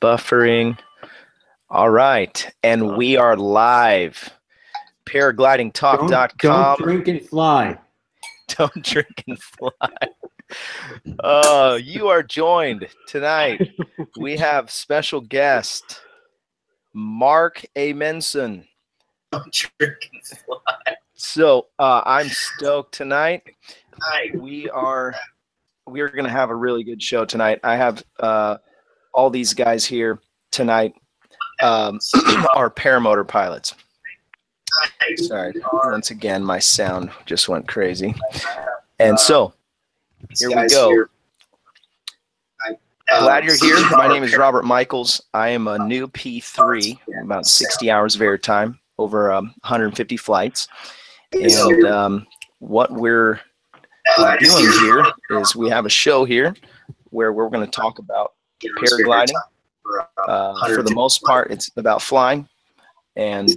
Buffering. All right. And we are live. Paraglidingtalk.com. Don't drink and fly. Don't drink and fly. You are joined tonight. We have special guest, Marc Amenson. Don't drink and fly. So I'm stoked tonight. We are going to have a really good show tonight. I have all these guys here tonight are paramotor pilots. Sorry, once again, my sound just went crazy. And so, here we go. Glad you're here. My name is Robert Michaels. I am a new P3, about 60 hours of airtime, over 150 flights. And what we're doing here is we have a show here where we're going to talk about paragliding. For the most part, it's about flying. And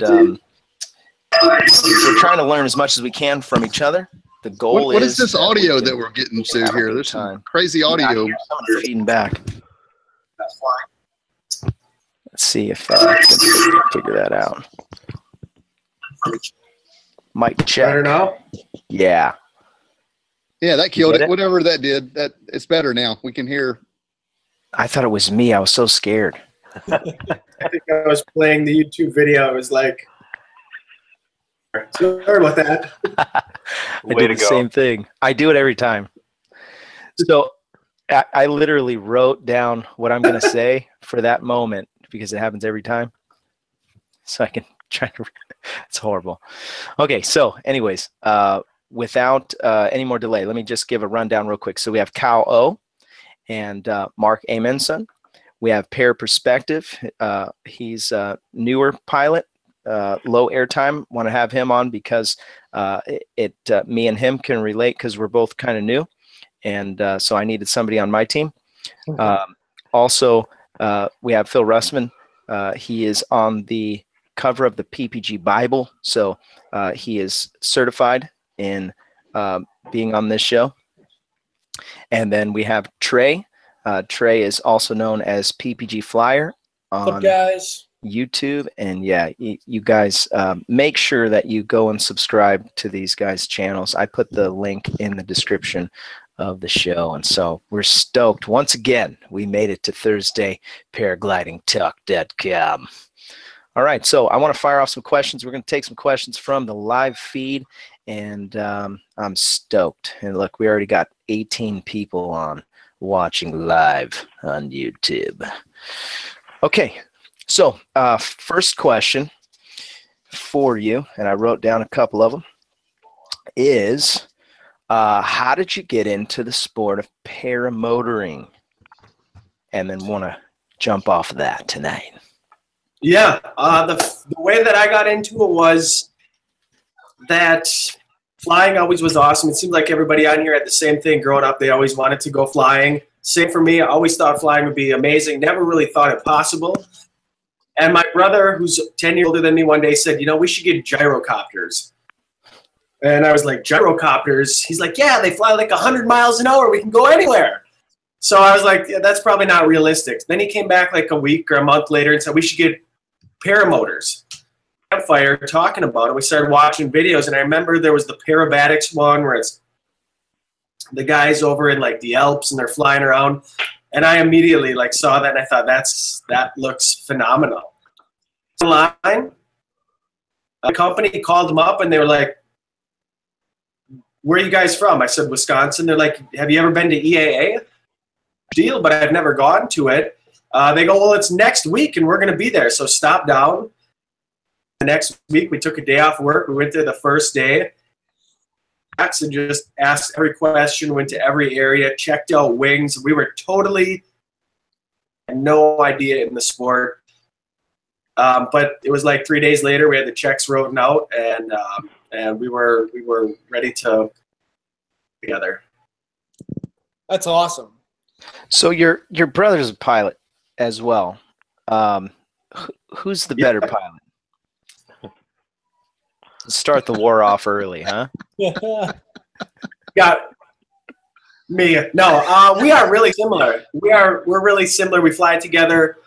we're trying to learn as much as we can from each other. The goal what is this audio that we're getting to here? There's some crazy audio. Feeding back. Let's see if I can figure that out. Mic check. Better now? Yeah. Yeah, that killed it. Whatever that did, it's better now. We can hear. I thought it was me. I was so scared. I think I was playing the YouTube video. I was like, sorry about that. I did the same thing. I do it every time. So I literally wrote down what I'm going to say for that moment because it happens every time. So I can try to. It's horrible. Okay, so anyways, without any more delay, let me just give a rundown real quick. So we have Cal O and Marc Amenson. We have Pair Perspective. He's a newer pilot, low airtime. Want to have him on because me and him can relate because we're both kind of new. And so I needed somebody on my team. Also, we have Phil Russman. He is on the cover of the PPG Bible. So he is certified in being on this show. And then we have Trey. Trey is also known as PPG Flyer on YouTube. And yeah, you guys make sure that you go and subscribe to these guys' channels. I put the link in the description of the show. And so we're stoked. Once again, we made it to Thursday, paraglidingtalk.com. All right, so I want to fire off some questions. We're going to take some questions from the live feed, and I'm stoked. And look, we already got 18 people on watching live on YouTube. Okay, so first question for you, and I wrote down a couple of them, is how did you get into the sport of paramotoring? And then want to jump off of that tonight. Yeah, the way that I got into it was that flying always was awesome. It seemed like everybody on here had the same thing growing up. They always wanted to go flying. Same for me. I always thought flying would be amazing. Never really thought it possible. And my brother, who's 10 years older than me, one day said, you know, we should get gyrocopters. And I was like, gyrocopters? He's like, yeah, they fly like 100 miles an hour. We can go anywhere. So I was like, yeah, that's probably not realistic. Then he came back like a week or a month later and said, we should get paramotors. Campfire talking about it. We started watching videos, and I remember there was the Parabatics one where it's the guys over in like the Alps and they're flying around. And I immediately like saw that and I thought that looks phenomenal. Online, a company called them up and they were like, where are you guys from? I said, Wisconsin. They're like, have you ever been to EAA? Deal, but I've never gone to it. They go, well, it's next week and we're going to be there. So stop down. The next week, we took a day off work. We went there the first day. And just asked every question, went to every area, checked out wings. We were totally had no idea in the sport. But it was like 3 days later, we had the checks written out, and we were ready to together. That's awesome. So your brother's a pilot as well. Who's the better pilot? Start the war off early, huh? Got me. No, we are really similar. We're really similar. We fly together.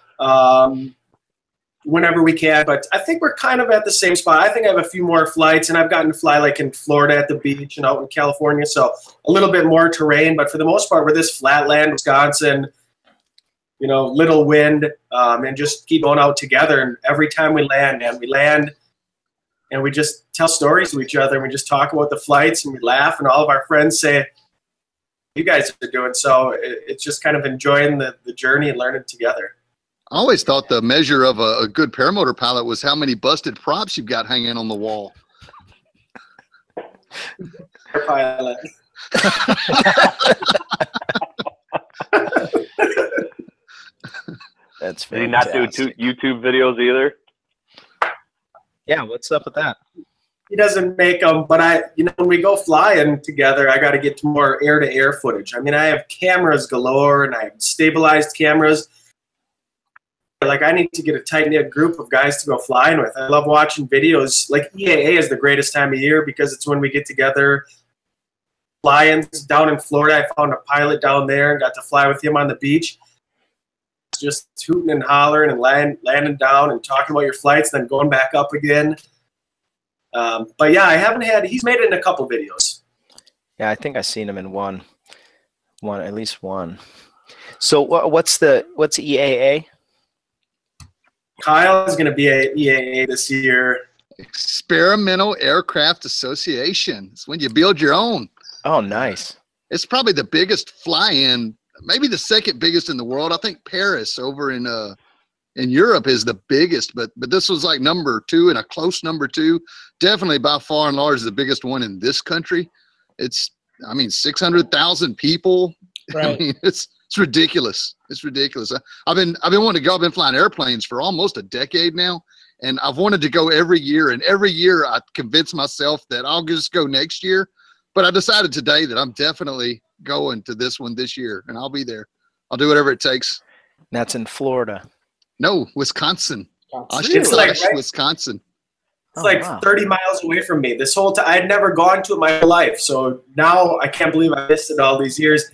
whenever we can. But I think we're kind of at the same spot. I think I have a few more flights, and I've gotten to fly like in Florida at the beach and out in California, so a little bit more terrain. But for the most part, we're this flatland, Wisconsin, little wind, and just keep going out together. And every time we land, and we just tell stories to each other, and we just talk about the flights, and we laugh, and all of our friends say, you guys are doing. So it's just kind of enjoying the journey and learning together. I always thought the measure of a good paramotor pilot was how many busted props you've got hanging on the wall. Pilot. That's fantastic. Did he not do YouTube videos either? Yeah, what's up with that? He doesn't make them, but when we go flying together, I got to get to more air-to-air footage. I mean, I have cameras galore, and I have stabilized cameras. Like, I need to get a tight-knit group of guys to go flying with. I love watching videos. Like, EAA is the greatest time of year because it's when we get together. Flying down in Florida, I found a pilot down there and got to fly with him on the beach. Just hooting and hollering and landing down and talking about your flights, then going back up again. But yeah, he's made it in a couple videos. Yeah, I think I've seen him in one, at least one. So what's EAA? Kyle is going to be at EAA this year. Experimental Aircraft Association. It's when you build your own. Oh, nice. It's probably the biggest fly-in, maybe the second biggest in the world. I think Paris over in Europe is the biggest, but this was like number 2 and a close number 2. Definitely by far and large the biggest one in this country. It's 600,000 people. Right. I mean, it's ridiculous. It's ridiculous. I've been wanting to go. I've been flying airplanes for almost a decade now, and I've wanted to go every year. And every year I convince myself that I'll just go next year. But I decided today that I'm definitely going to this one this year, and I'll be there. I'll do whatever it takes. That's in Florida. No, Wisconsin. It's like Wisconsin. It's 30 miles away from me. This whole time, I'd never gone to it my whole life. So now I can't believe I missed it all these years.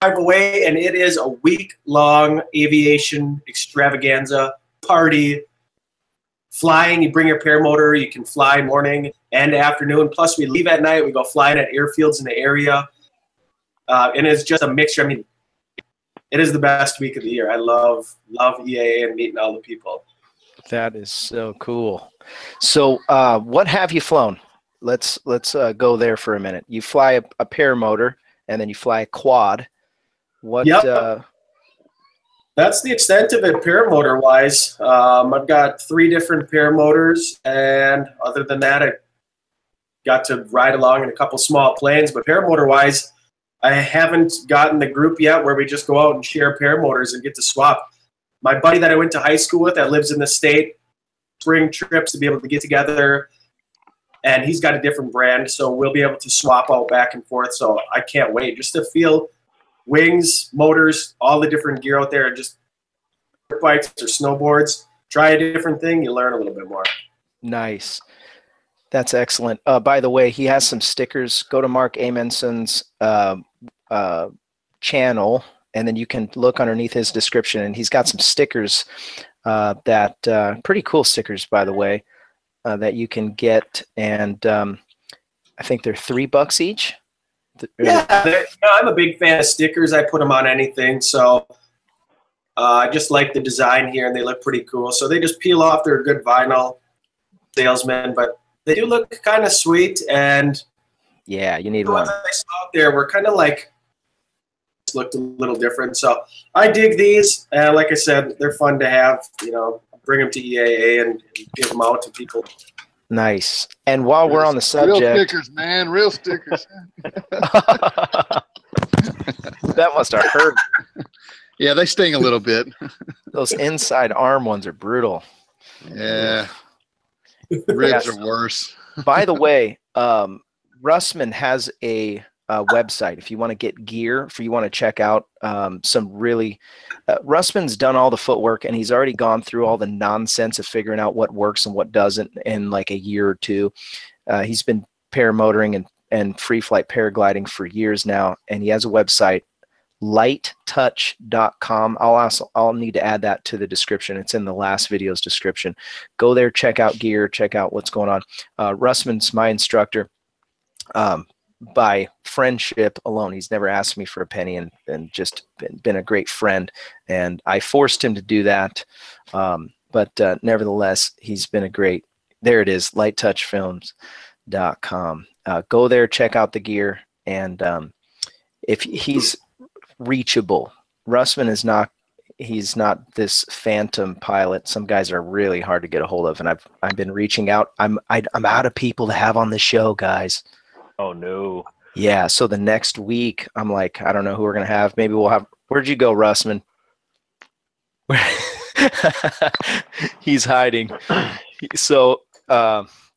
Drive away, and it is a week-long aviation extravaganza party. Flying, you bring your paramotor, you can fly morning and afternoon. Plus, we leave at night. We go flying at airfields in the area. And it's just a mixture. I mean, it is the best week of the year. I love EAA and meeting all the people. That is so cool. So what have you flown? Let's go there for a minute. You fly a paramotor, and then you fly a quad. What? Yep. That's the extent of it paramotor-wise. I've got 3 different paramotors, and other than that, I got to ride along in a couple small planes. But paramotor-wise, I haven't gotten the group yet where we just go out and share paramotors and get to swap. My buddy that I went to high school with that lives in the state, spring trips to be able to get together, and he's got a different brand, so we'll be able to swap out back and forth. So I can't wait just to feel wings, motors, all the different gear out there, and just bikes or snowboards. Try a different thing, you learn a little bit more. Nice. That's excellent. By the way, he has some stickers. Go to Marc Amenson's channel, and then you can look underneath his description, and he's got some stickers pretty cool stickers, by the way, that you can get, and I think they're $3 each. Yeah, I'm a big fan of stickers. I put them on anything, so I just like the design here, and they look pretty cool. So they just peel off. They're a good vinyl salesman, but they do look kind of sweet. And yeah, you need the one. ones I saw out there were kind of like looked a little different. So I dig these, and like I said, they're fun to have. Bring them to EAA and give them out to people. Nice. And while we're on the subject, real stickers, man, real stickers. That must have hurt. Yeah, they sting a little bit. Those inside arm ones are brutal. Yeah, ribs are worse. By the way, Russman has a website if you want to get gear, if you want to check out some really Russman's done all the footwork, and he's already gone through all the nonsense of figuring out what works and what doesn't in like a year or two. He's been paramotoring and free flight paragliding for years now, and he has a website, lighttouch.com. I'll need to add that to the description. It's in the last video's description. Go there, check out gear, check out what's going on. Russman's my instructor. By friendship alone. He's never asked me for a penny, and just been a great friend. And I forced him to do that. But nevertheless, he's been a great, there it is, lighttouchfilms.com. Go there, check out the gear. And if he's reachable, Russman is not, he's not this phantom pilot. Some guys are really hard to get a hold of. And I've been reaching out. I'm out of people to have on the show, guys. Oh no. Yeah, so the next week I'm like, I don't know who we're gonna have. Maybe we'll have, where'd you go, Russman? He's hiding. So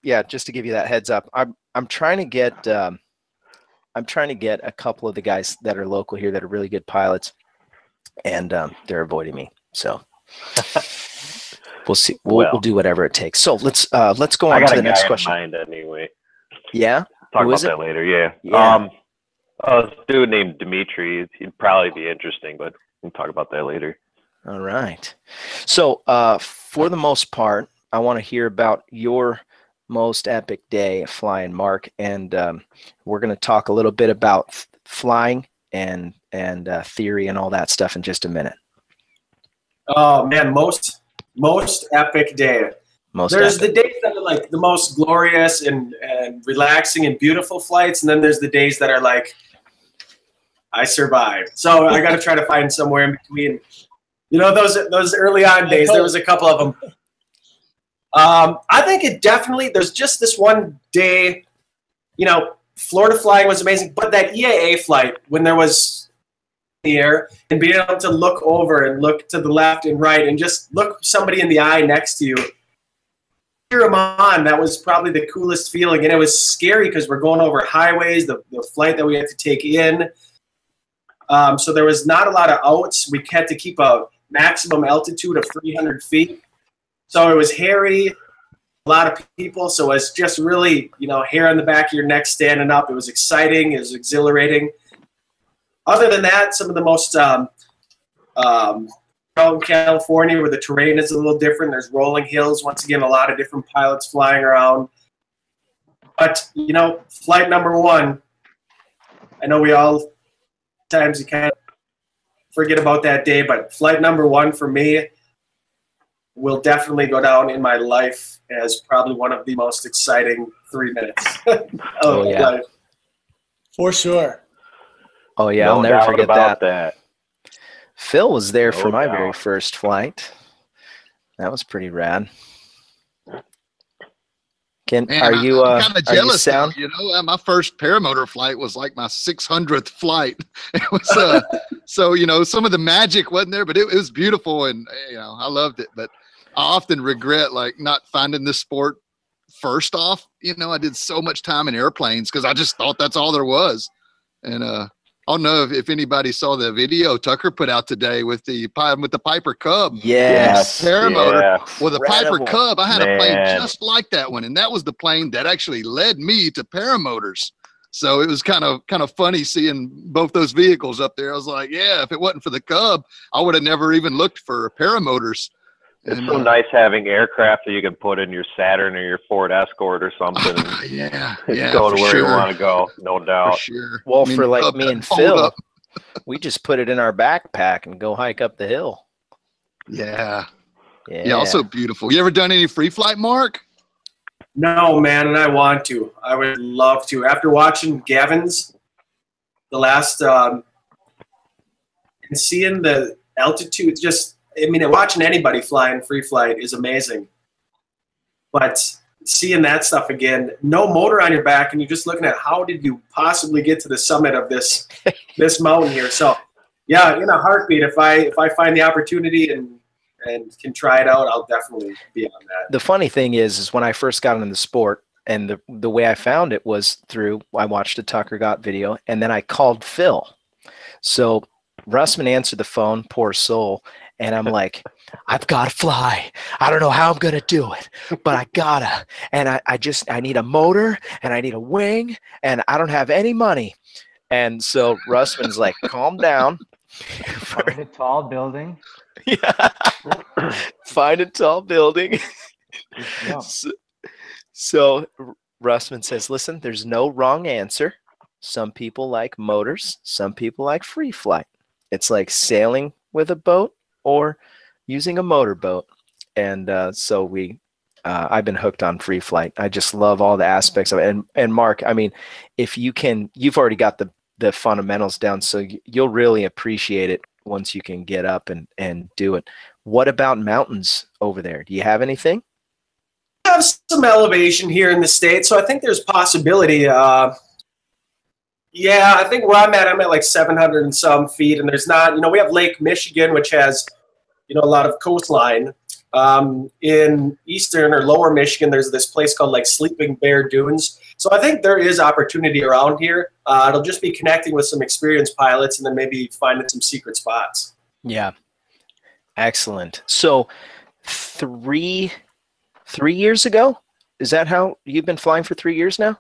yeah, just to give you that heads up, I'm trying to get a couple of the guys that are local here that are really good pilots, and they're avoiding me. So we'll see. We'll do whatever it takes. So let's go on to the next question. I got a guy in mind anyway. Yeah. Talk about that later. Yeah. This dude named Dimitri. He'd probably be interesting, but we'll talk about that later. All right. So for the most part, I want to hear about your most epic day flying, Marc, and we're going to talk a little bit about flying and theory and all that stuff in just a minute. Oh man, most epic day. There's the days that are like the most glorious and relaxing and beautiful flights, and then there's the days that are like, I survived. So I got to try to find somewhere in between. You know, those early on days, there was a couple of them. I think it definitely, there's just this one day, you know, Florida flying was amazing, but that EAA flight when there was the air and being able to look over and look to the left and right and just look somebody in the eye next to you. Cheer them on. That was probably the coolest feeling, and it was scary because we're going over highways, the flight that we had to take in. So there was not a lot of outs. We had to keep a maximum altitude of 300 feet. So it was hairy, a lot of people. So it was just really, you know, hair on the back of your neck standing up. It was exciting. It was exhilarating. Other than that, some of the most out in California where the terrain is a little different. There's rolling hills. Once again, a lot of different pilots flying around. But, you know, flight number one, I know we all, times you kind of forget about that day, but flight number one for me will definitely go down in my life as probably one of the most exciting 3 minutes of life. For sure. Oh, yeah, No I'll never doubt forget about that. Phil was there for my very first flight. That was pretty rad. Man, I'm kind of jealous. You know, my first paramotor flight was like my 600th flight. It was so you know, some of the magic wasn't there, but it was beautiful, and you know, I loved it. But I often regret like not finding this sport first off. You know, I did so much time in airplanes because I just thought that's all there was. And I don't know if anybody saw the video Tucker put out today with the Piper Cub. Yes. Paramotor. Yeah. Well, the Piper Cub, I had a plane Man. just like that one, and that was the plane that actually led me to paramotors. So it was kind of funny seeing both those vehicles up there. I was like, yeah, if it wasn't for the Cub, I would have never even looked for paramotors. It's so nice having aircraft that you can put in your Saturn or your Ford Escort or something. Yeah, go to where you want to go, no doubt. For sure. Well, for like me and Phil, we just put it in our backpack and go hike up the hill. Yeah. Also beautiful. You ever done any free flight, Marc? No, man, and I want to. I would love to. After watching Gavin's, the last, and seeing the altitude, just, I mean, watching anybody fly in free flight is amazing. But seeing that stuff again, no motor on your back, and you're just looking at how did you possibly get to the summit of this mountain here. So, yeah, in a heartbeat, if I find the opportunity and can try it out, I'll definitely be on that. The funny thing is when I first got into the sport, and the way I found it was I watched a Tucker Got video, and then I called Phil. So Russman answered the phone, poor soul, and I'm like, I've got to fly. I don't know how I'm going to do it, but I gotta. And I need a motor, and I need a wing, and I don't have any money. And so Russman's like, calm down. Find a tall building. Yeah. Find a tall building. Yeah. So Russman says, listen, there's no wrong answer. Some people like motors. Some people like free flight. It's like sailing with a boat or using a motorboat. And so I've been hooked on free flight. I just love all the aspects of it. And Marc, I mean, if you can, you've already got the fundamentals down, so you'll really appreciate it once you can get up and do it. What about mountains over there? Do you have anything? We have some elevation here in the States, so I think there's possibility. Yeah, I think where I'm at like 700 and some feet, and there's not, we have Lake Michigan, which has, a lot of coastline. In eastern or lower Michigan, there's this place called like Sleeping Bear Dunes. So I think there is opportunity around here. It'll just be connecting with some experienced pilots and then maybe finding some secret spots. Yeah. Excellent. So 3 years ago, is that how you've been flying for 3 years now?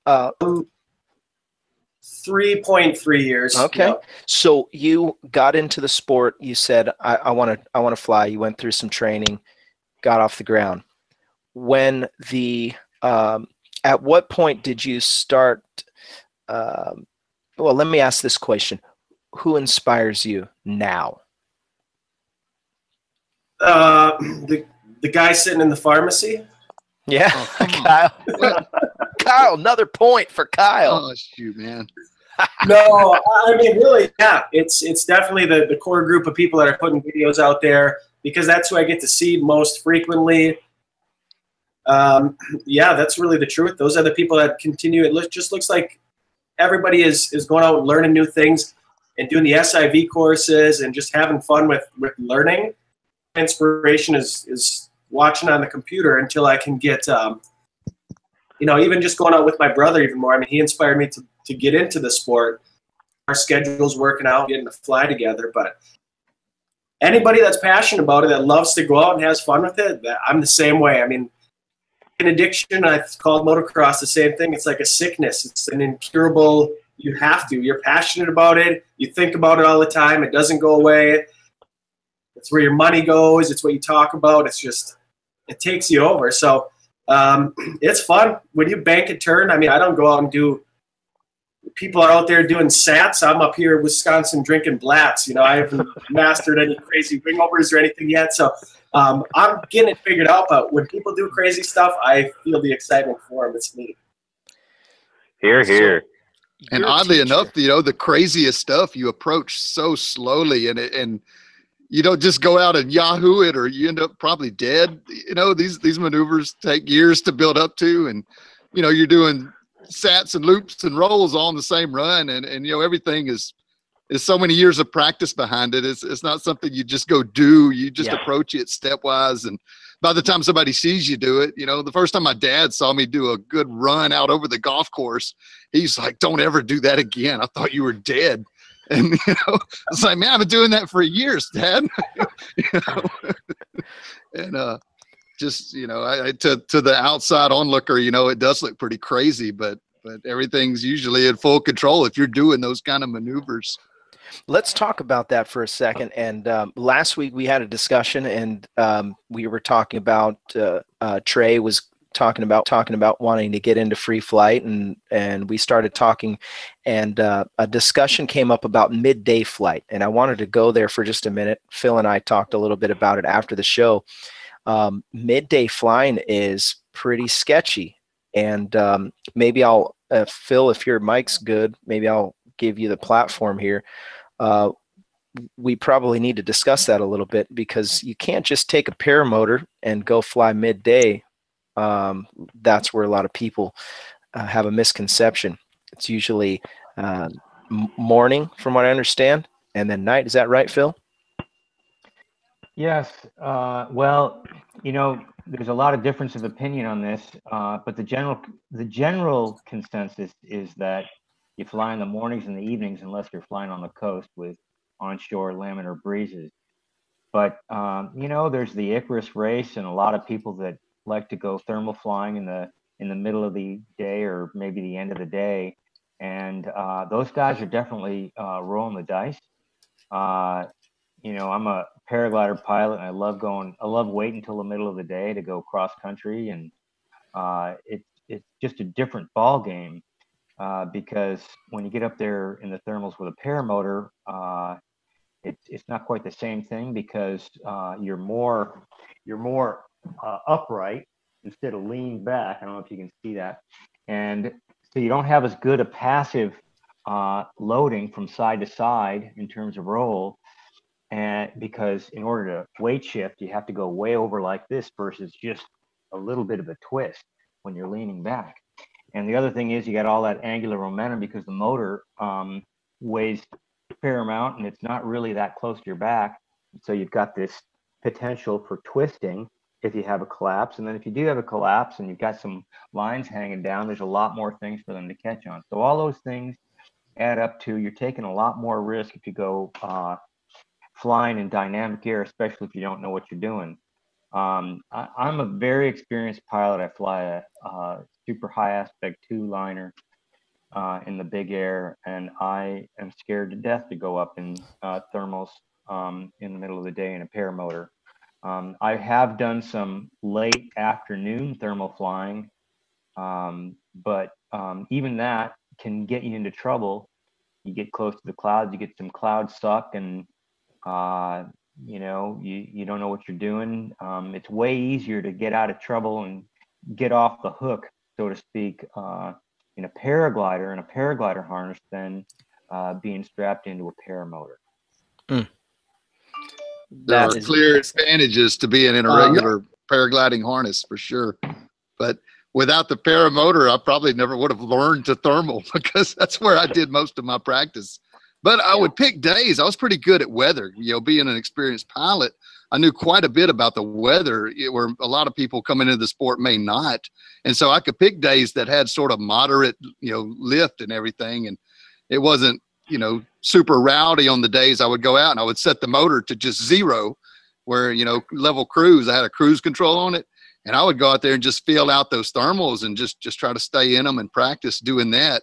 3.3 years. Okay. Yeah. So you got into the sport. You said, I want to fly. You went through some training, got off the ground. When at what point did you start? Well, let me ask this question. Who inspires you now? The guy sitting in the pharmacy. Yeah. Oh, Kyle. Kyle, another point for Kyle. Oh, shoot, man. No, I mean, really, yeah. It's definitely the core group of people that are putting videos out there because that's who I get to see most frequently. Yeah, that's really the truth. Those are the people that continue. It just looks like everybody is going out and learning new things and doing the SIV courses and just having fun with learning. Inspiration is watching on the computer until I can get, even just going out with my brother even more. I mean, he inspired me to get into the sport. Our schedule's working out, getting to fly together. But anybody that's passionate about it, that loves to go out and has fun with it, I'm the same way. I mean, an addiction, I've called motocross the same thing. It's like a sickness. It's an incurable, you have to. You're passionate about it. You think about it all the time. It doesn't go away. It's where your money goes. It's what you talk about. It's just, it takes you over. So it's fun. When you bank a turn, I mean, I don't go out and do, people are out there doing sats. I'm up here in Wisconsin drinking Blatz. I haven't mastered any crazy wingovers or anything yet. So I'm getting it figured out. But when people do crazy stuff, I feel the excitement for them. It's neat. Here, here. And oddly enough, the craziest stuff you approach so slowly, and you don't just go out and Yahoo it, or you end up probably dead. These maneuvers take years to build up to, and you're doing sats and loops and rolls all in the same run, and everything is so many years of practice behind it. It's not something you just go do. You just approach it stepwise, and by the time somebody sees you do it, the first time my dad saw me do a good run out over the golf course, he's like, "Don't ever do that again. I thought you were dead." And it's like, man, I've been doing that for years, Dad. And just to the outside onlooker, it does look pretty crazy, but everything's usually in full control if you're doing those kind of maneuvers. Let's talk about that for a second. And last week we had a discussion, and we were talking about Trey was talking about wanting to get into free flight, and we started talking, and a discussion came up about midday flight, and I wanted to go there for just a minute. Phil and I talked a little bit about it after the show. Midday flying is pretty sketchy, and maybe I'll Phil, if your mic's good, maybe I'll give you the platform here. We probably need to discuss that a little bit, because you can't just take a paramotor and go fly midday. That's where a lot of people have a misconception. It's usually morning, from what I understand, and then night. Is that right, Phil? Yes. Well, there's a lot of difference of opinion on this, but the general consensus is that you fly in the mornings and the evenings, unless you're flying on the coast with onshore laminar breezes. But there's the Icarus race, and a lot of people that like to go thermal flying in the middle of the day, or maybe the end of the day, and those guys are definitely rolling the dice. You know, I'm a paraglider pilot, and I love waiting until the middle of the day to go cross country, and it's just a different ball game because when you get up there in the thermals with a paramotor, it's not quite the same thing because you're more upright instead of leaned back. I don't know if you can see that, and so you don't have as good a passive loading from side to side in terms of roll. And because in order to weight shift, you have to go way over like this versus just a little bit of a twist when you're leaning back. And the other thing is you got all that angular momentum because the motor weighs a fair amount and it's not really that close to your back. So you've got this potential for twisting if you have a collapse. And then if you do have a collapse and you've got some lines hanging down, there's a lot more things for them to catch on. So all those things add up to you're taking a lot more risk if you go flying in dynamic air, especially if you don't know what you're doing. I'm a very experienced pilot. I fly a super high aspect 2-liner in the big air, and I am scared to death to go up in thermals in the middle of the day in a paramotor. I have done some late afternoon thermal flying, but even that can get you into trouble. You get close to the clouds, you get some cloud suck, and you know, you don't know what you're doing. It's way easier to get out of trouble and get off the hook, so to speak, in a paraglider, in a paraglider harness than being strapped into a paramotor. There are clear advantages to being in a regular paragliding harness for sure. But without the paramotor, I probably never would have learned to thermal because that's where I did most of my practice. But I would pick days. I was pretty good at weather. You know, being an experienced pilot, I knew quite a bit about the weather where a lot of people coming into the sport may not. And so I could pick days that had sort of moderate, you know, lift and everything. And it wasn't, you know, super rowdy on the days I would go out, and I would set the motor to just 0 where, you know, level cruise, I had a cruise control on it. And I would go out there and just feel out those thermals and just try to stay in them and practice doing that.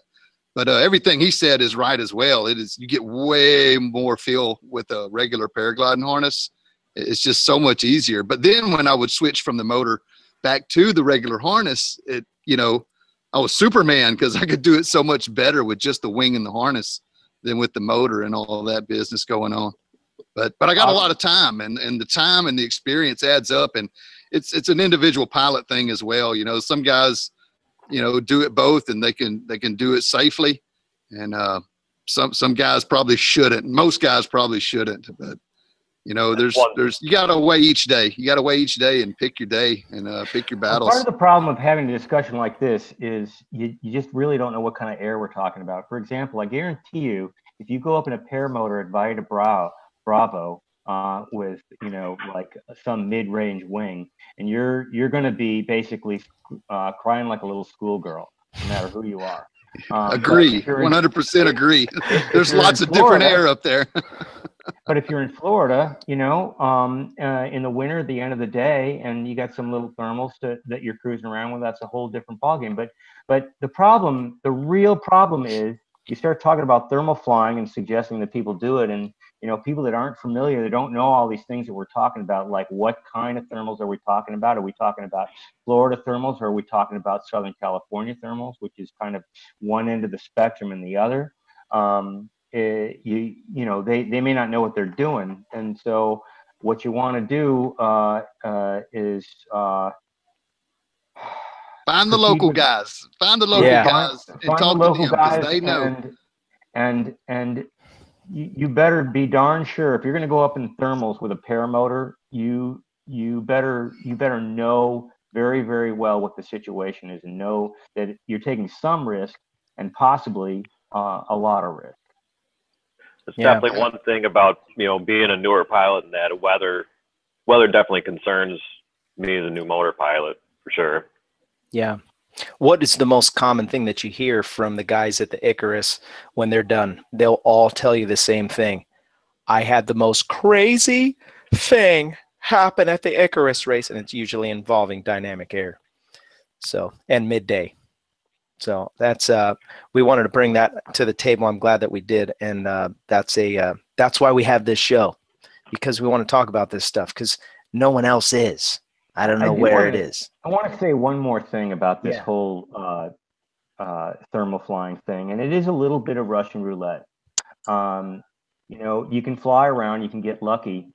But everything he said is right as well. It is, you get way more feel with a regular paragliding harness. It's just so much easier. But then when I would switch from the motor back to the regular harness, it, you know, I was Superman because I could do it so much better with just the wing and the harness than with the motor and all that business going on. But I got a lot of time, and the time and the experience adds up, and it's an individual pilot thing as well. You know, some guys, you know, do it both and they can do it safely. And some guys probably shouldn't. Most guys probably shouldn't, but you know, you got to weigh each day. You got to weigh each day and pick your day and pick your battles. Part of the problem of having a discussion like this is you just really don't know what kind of air we're talking about. For example, I guarantee you, if you go up in a paramotor at Valle de Bravo with, you know, like some mid-range wing, and you're going to be basically crying like a little schoolgirl, no matter who you are. Agree, 100% agree. There's lots of different air up there. But if you're in Florida, you know, in the winter, at the end of the day, and you got some little thermals that you're cruising around with, that's a whole different ballgame. But the real problem is you start talking about thermal flying and suggesting that people do it, and you know, people that aren't familiar, they don't know all these things that we're talking about, like what kind of thermals are we talking about? Are we talking about Florida thermals, or are we talking about Southern California thermals, which is kind of one end of the spectrum and the other? You know, they may not know what they're doing, and so what you want to do is find the local guys. Find the local guys and talk to them because they know. And you better be darn sure if you're going to go up in thermals with a paramotor, you better know very, very well what the situation is and know that you're taking some risk and possibly a lot of risk. It's definitely one thing about, you know, being a newer pilot, and that weather definitely concerns me as a new motor pilot for sure. Yeah. What is the most common thing that you hear from the guys at the Icarus when they're done? They'll all tell you the same thing. I had the most crazy thing happen at the Icarus race, and it's usually involving dynamic air. So, and midday. So that's we wanted to bring that to the table. I'm glad that we did, and that's why we have this show, because we want to talk about this stuff because no one else is. I don't know where it is. I want to say one more thing about this whole thermal flying thing, and it is a little bit of Russian roulette. You know, you can fly around, you can get lucky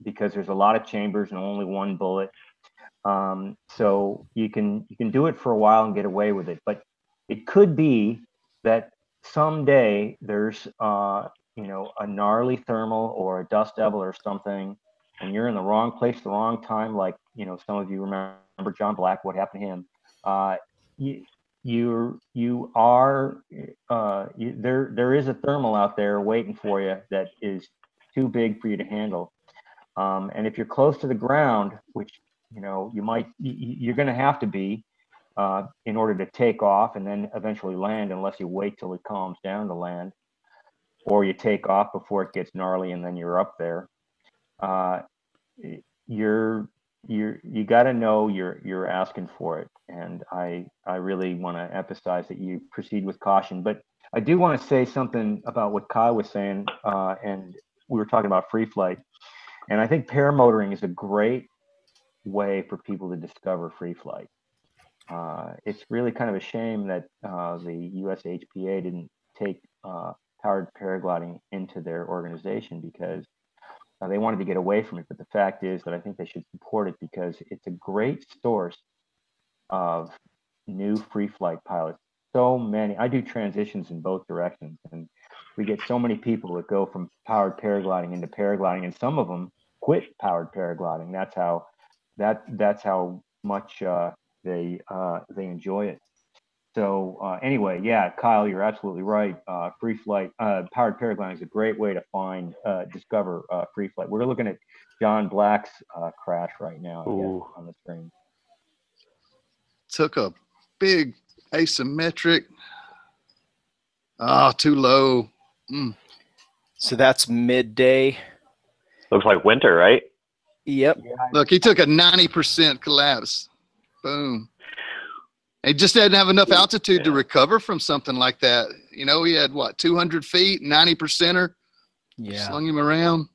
because there's a lot of chambers and only one bullet. So you can do it for a while and get away with it, but it could be that someday there's you know, a gnarly thermal or a dust devil or something, and you're in the wrong place at the wrong time. Like, you know, some of you remember John Black, what happened to him. There is a thermal out there waiting for you that is too big for you to handle. And if you're close to the ground, which, you know, you're going to have to be in order to take off and then eventually land, unless you wait till it calms down to land, or you take off before it gets gnarly and then you're up there. You got to know you're asking for it, and I really want to emphasize that you proceed with caution. But I do want to say something about what Kyle was saying, and we were talking about free flight, and I think paramotoring is a great way for people to discover free flight. It's really kind of a shame that the USHPA didn't take powered paragliding into their organization, because they wanted to get away from it. But the fact is that I think they should support it, because it's a great source of new free flight pilots. So many, I do transitions in both directions, and we get so many people that go from powered paragliding into paragliding, and some of them quit powered paragliding. That's how much they enjoy it. So anyway, yeah, Kyle, you're absolutely right. Free flight, powered paragliding is a great way to discover free flight. We're looking at John Black's crash right now on the screen. Took a big asymmetric. Too low. So that's midday. Looks like winter, right? Yep. Look, he took a 90% collapse. Boom. He just didn't have enough altitude to recover from something like that. You know, he had what, 200 feet, 90%er. Yeah. Slung him around.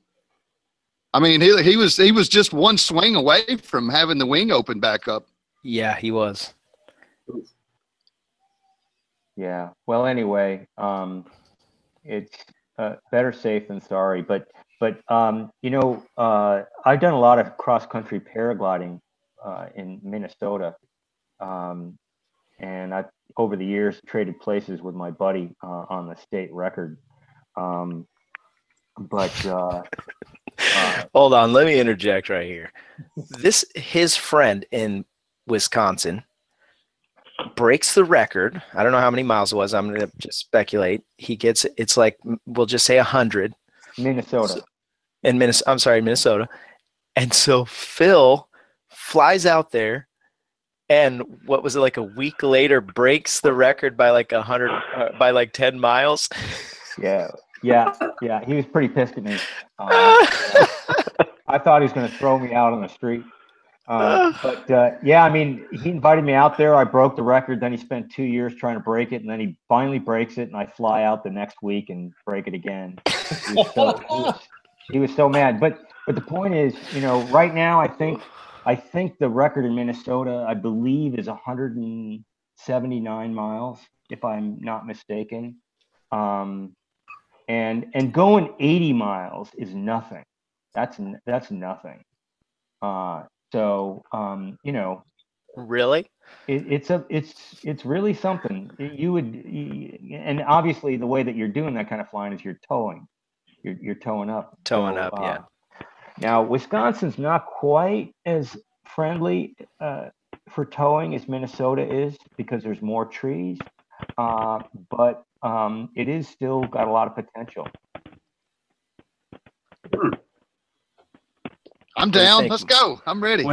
I mean, he was just one swing away from having the wing open back up. Yeah, he was. Yeah. Well, anyway, it's better safe than sorry. But you know, I've done a lot of cross country paragliding in Minnesota. And I've, over the years, traded places with my buddy on the state record. Hold on, let me interject right here. His friend in Wisconsin breaks the record. I don't know how many miles it was. I'm going to just speculate. He gets, it's like, we'll just say 100. Minnesota. Minnesota. And so Phil flies out there, and what was it, like a week later, breaks the record by like 100, by like 10 miles. Yeah. He was pretty pissed at me. I thought he was going to throw me out on the street. Yeah, I mean, he invited me out there. I broke the record. Then he spent 2 years trying to break it, and then he finally breaks it, and I fly out the next week and break it again. He was so mad. But the point is, you know, right now, I think the record in Minnesota, I believe, is 179 miles, if I'm not mistaken. And going 80 miles is nothing. That's nothing. You know, really, it's really something. And obviously the way that you're doing that kind of flying is you're towing. You're towing up. Yeah. Now, Wisconsin's not quite as friendly for towing as Minnesota is, because there's more trees, but it is still got a lot of potential. I'm down. Let's go. I'm ready.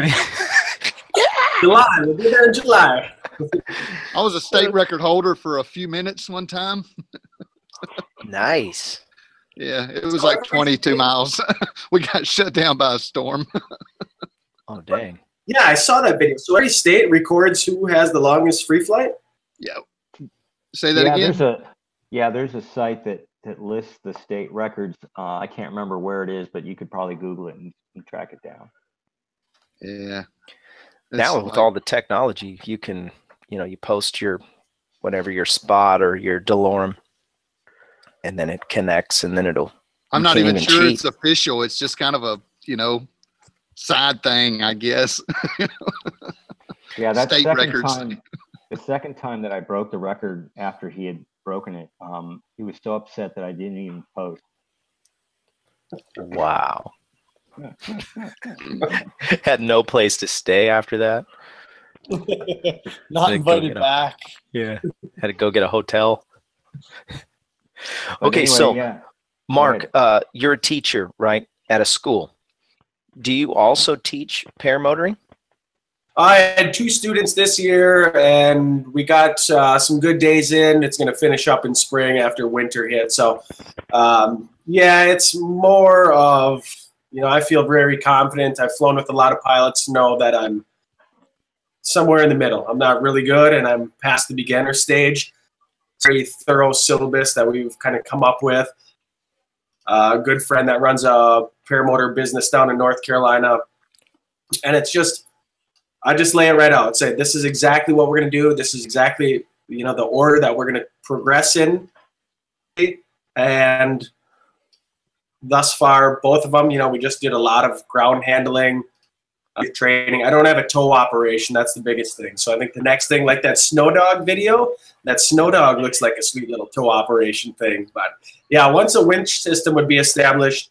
July. We'll be there in July. I was a state record holder for a few minutes one time. Nice. Yeah, it was like 22 miles. We got shut down by a storm. Oh, dang. Yeah, I saw that video. So every state records who has the longest free flight? Yeah. Say that again. There's a site that lists the state records. I can't remember where it is, but you could probably Google it and track it down. Yeah. Now with all the technology, you can, you post your spot or your DeLorme, and then it connects, and then I'm not even sure it's official. It's just kind of a, side thing, I guess. Yeah, that's state records. The second time that I broke the record after he had broken it, he was so upset that I didn't even post. Wow. Had no place to stay after that. Not invited back. Yeah. Had to go get a hotel. Okay, anyway, so Mark, you're a teacher, right, at a school. Do you also teach paramotoring? I had 2 students this year, and we got some good days in. It's going to finish up in spring after winter hit. So, yeah, it's more of, I feel very confident. I've flown with a lot of pilots to know that I'm somewhere in the middle. I'm not really good, and I'm past the beginner stage. It's a very thorough syllabus that we've kind of come up with. A good friend that runs a paramotor business down in North Carolina. And it's just, I just lay it right out. Say, this is exactly what we're going to do. This is exactly, the order that we're going to progress in. And thus far, both of them, we just did a lot of ground handling training. I don't have a tow operation. That's the biggest thing. So I think the next thing, like that Snow Dog video, that Snow Dog looks like a sweet little tow operation thing. But yeah, once a winch system would be established,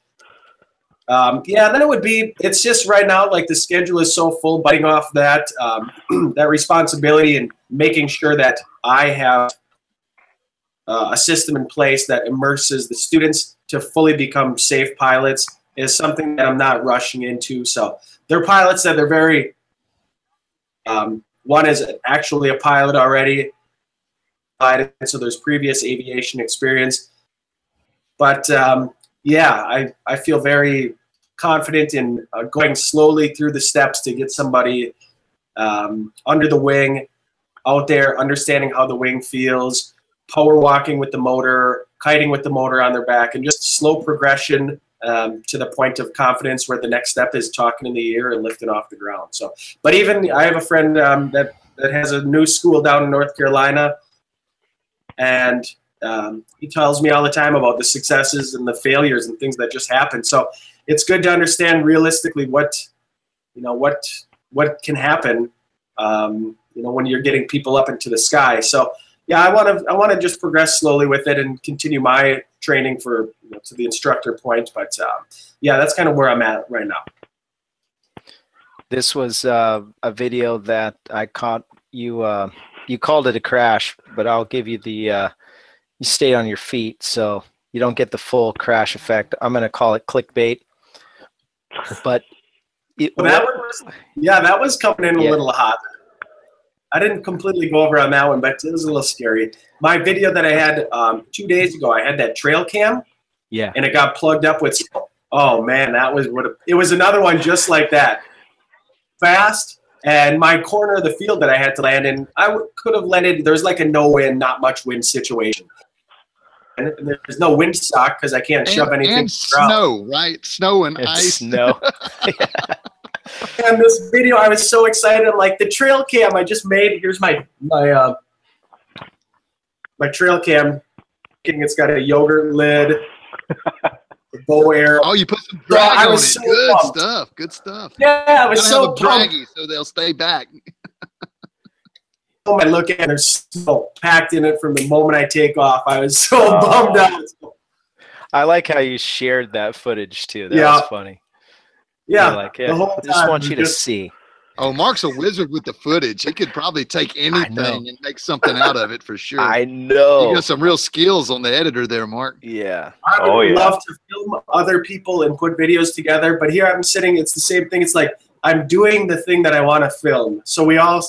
yeah, then it would be, it's just right now, like the schedule is so full, biting off that, that responsibility and making sure that I have a system in place that immerses the students to fully become safe pilots is something that I'm not rushing into. So they're pilots that they're very, one is actually a pilot already, so there's previous aviation experience. But yeah, I feel very confident in going slowly through the steps to get somebody under the wing, out there, understanding how the wing feels, power walking with the motor, kiting with the motor on their back, and just slow progression to the point of confidence where the next step is talking in the ear and lifting off the ground. So, but even I have a friend that has a new school down in North Carolina, and he tells me all the time about the successes and the failures and things that just happen. So it's good to understand realistically what can happen, when you're getting people up into the sky. So yeah, I want to just progress slowly with it and continue my training for to the instructor point. But yeah, that's kind of where I'm at right now. This was a video that I caught you. You called it a crash, but I'll give you the. You stayed on your feet, so you don't get the full crash effect. I'm going to call it clickbait. But that was coming in a little hot. I didn't completely go over on that one, but it was a little scary. My video that I had 2 days ago, I had that trail cam. Yeah. And it got plugged up with, oh man, that was it was another one just like that. Fast. And my corner of the field that I had to land in, I could have landed, there's like a no wind, not much wind situation. And there's no wind stock because I can't shove anything. And snow, right? Snow and ice. Snow. And this video, I was so excited. I'm like, the trail cam I just made. Here's my trail cam. It's got a yogurt lid, a bow arrow. Oh, you put some drag on it. So good pumped. Stuff. Good stuff. Yeah, I was so draggy, so they'll stay back. I look at it, there's snow packed in it from the moment I take off. I was so bummed out. I like how you shared that footage too. That was funny. Yeah, the whole time, I just want you to see. Oh, Mark's a wizard with the footage. He could probably take anything and make something out of it for sure. I know. You got some real skills on the editor there, Marc. Yeah. I would love to film other people and put videos together, but here I'm sitting, it's the same thing. It's like I'm doing the thing that I want to film. So we all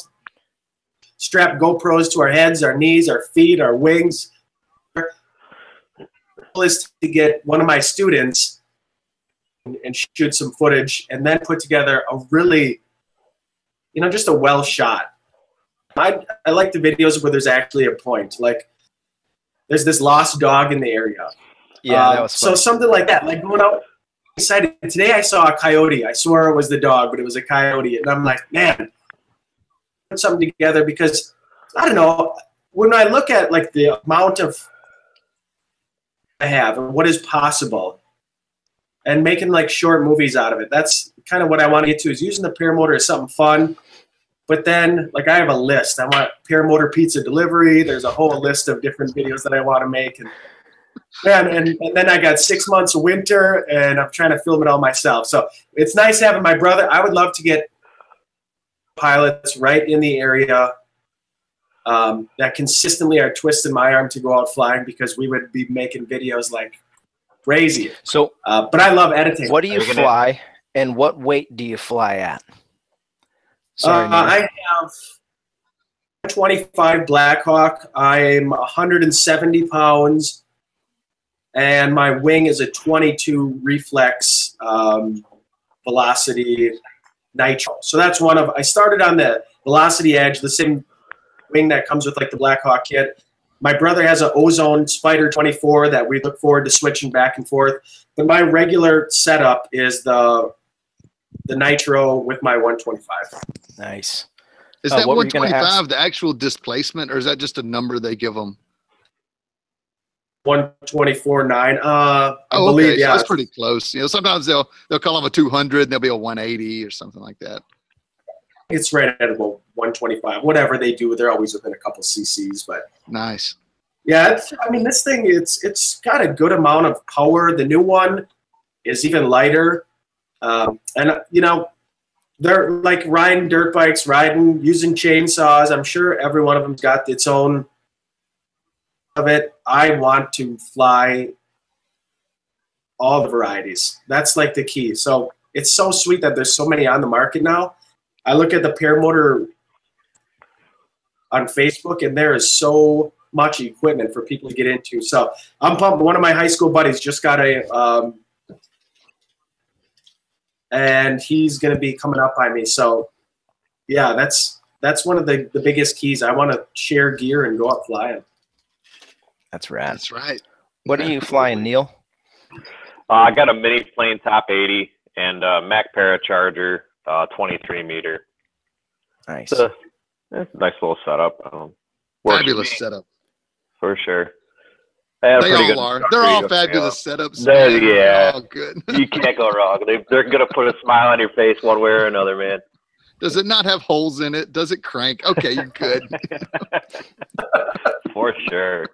strap GoPros to our heads, our knees, our feet, our wings. The goal is to get one of my students and shoot some footage and then put together a really, just a well shot. I like the videos where there's actually a point. Like there's this lost dog in the area. Yeah, that was fun. So something like that, like going out excited. Today I saw a coyote. I swore it was the dog, but it was a coyote. And I'm like, man, put something together because, I don't know, when I look at like the amount of I have and what is possible and making like short movies out of it, that's kind of what I want to get to, is using the paramotor as something fun. But then, like, I have a list. I want paramotor pizza delivery. There's a whole list of different videos that I want to make. And man, and then I got 6 months of winter, and I'm trying to film it all myself. So it's nice having my brother. I would love to get pilots right in the area that consistently are twisting my arm to go out flying, because we would be making videos like crazy. So, but I love editing. What do you fly, and what weight do you fly at? Sorry, I have 25 Blackhawk. I'm 170 pounds, and my wing is a 22 reflex velocity nitro. So that's one of, I started on the Velocity Edge, the same wing that comes with like the Blackhawk kit. My brother has an Ozone Spider 24 that we look forward to switching back and forth. But my regular setup is the nitro with my 125. Nice. Is that 125 the actual displacement, or is that just a number they give them? 124.9. I believe, okay. Yeah, so that's pretty close. You know, sometimes they'll call them a 200, and they'll be a 180 or something like that. It's right at about 125. Whatever they do, they're always within a couple cc's. But nice. Yeah, I mean, this thing, it's got a good amount of power. The new one is even lighter, and you know, they're like riding dirt bikes, using chainsaws. I'm sure every one of them's got its own of it. I want to fly all the varieties. That's like the key. So it's so sweet that there's so many on the market now. I look at the Paramotor on Facebook, and there is so much equipment for people to get into. So I'm pumped. One of my high school buddies just got a and he's going to be coming up by me. So yeah, that's one of the biggest keys. I want to share gear and go out flying. That's rad. That's right. What are you flying, Neil? I got a mini plane top 80 and a Mac Paracharger 23 meter. Nice. It's a nice little setup. Fabulous setup. For sure. They all are. They're all fabulous setups. Yeah. They're all good. You can't go wrong. They're going to put a smile on your face one way or another, man. Does it not have holes in it? Does it crank? Okay, you're good. For sure.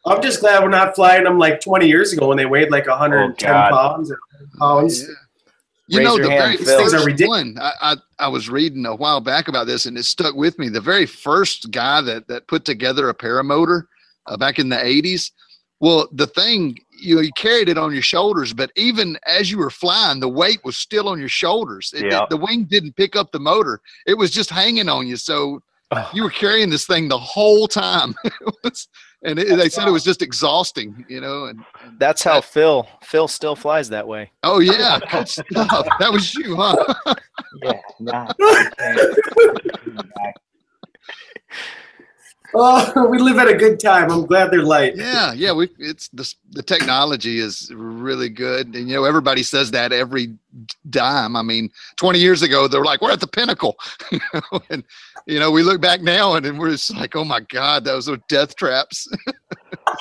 I'm just glad we're not flying them like 20 years ago when they weighed like 110 pounds or pounds. Yeah. You know, the very first one, I was reading a while back about this, and it stuck with me. The very first guy that put together a paramotor back in the 80s, well, the thing, you carried it on your shoulders, but even as you were flying, the weight was still on your shoulders. The wing didn't pick up the motor. It was just hanging on you. So you were carrying this thing the whole time. They said it was just exhausting, you know. And that's how Phil still flies that way. Oh yeah, good stuff. That was you, huh? Yeah. Oh, we live at a good time. I'm glad they're light. Yeah. It's the technology is really good, and you know everybody says that every dime. I mean, 20 years ago they were like, we're at the pinnacle, and you know we look back now and we're just like, oh my God, those are death traps.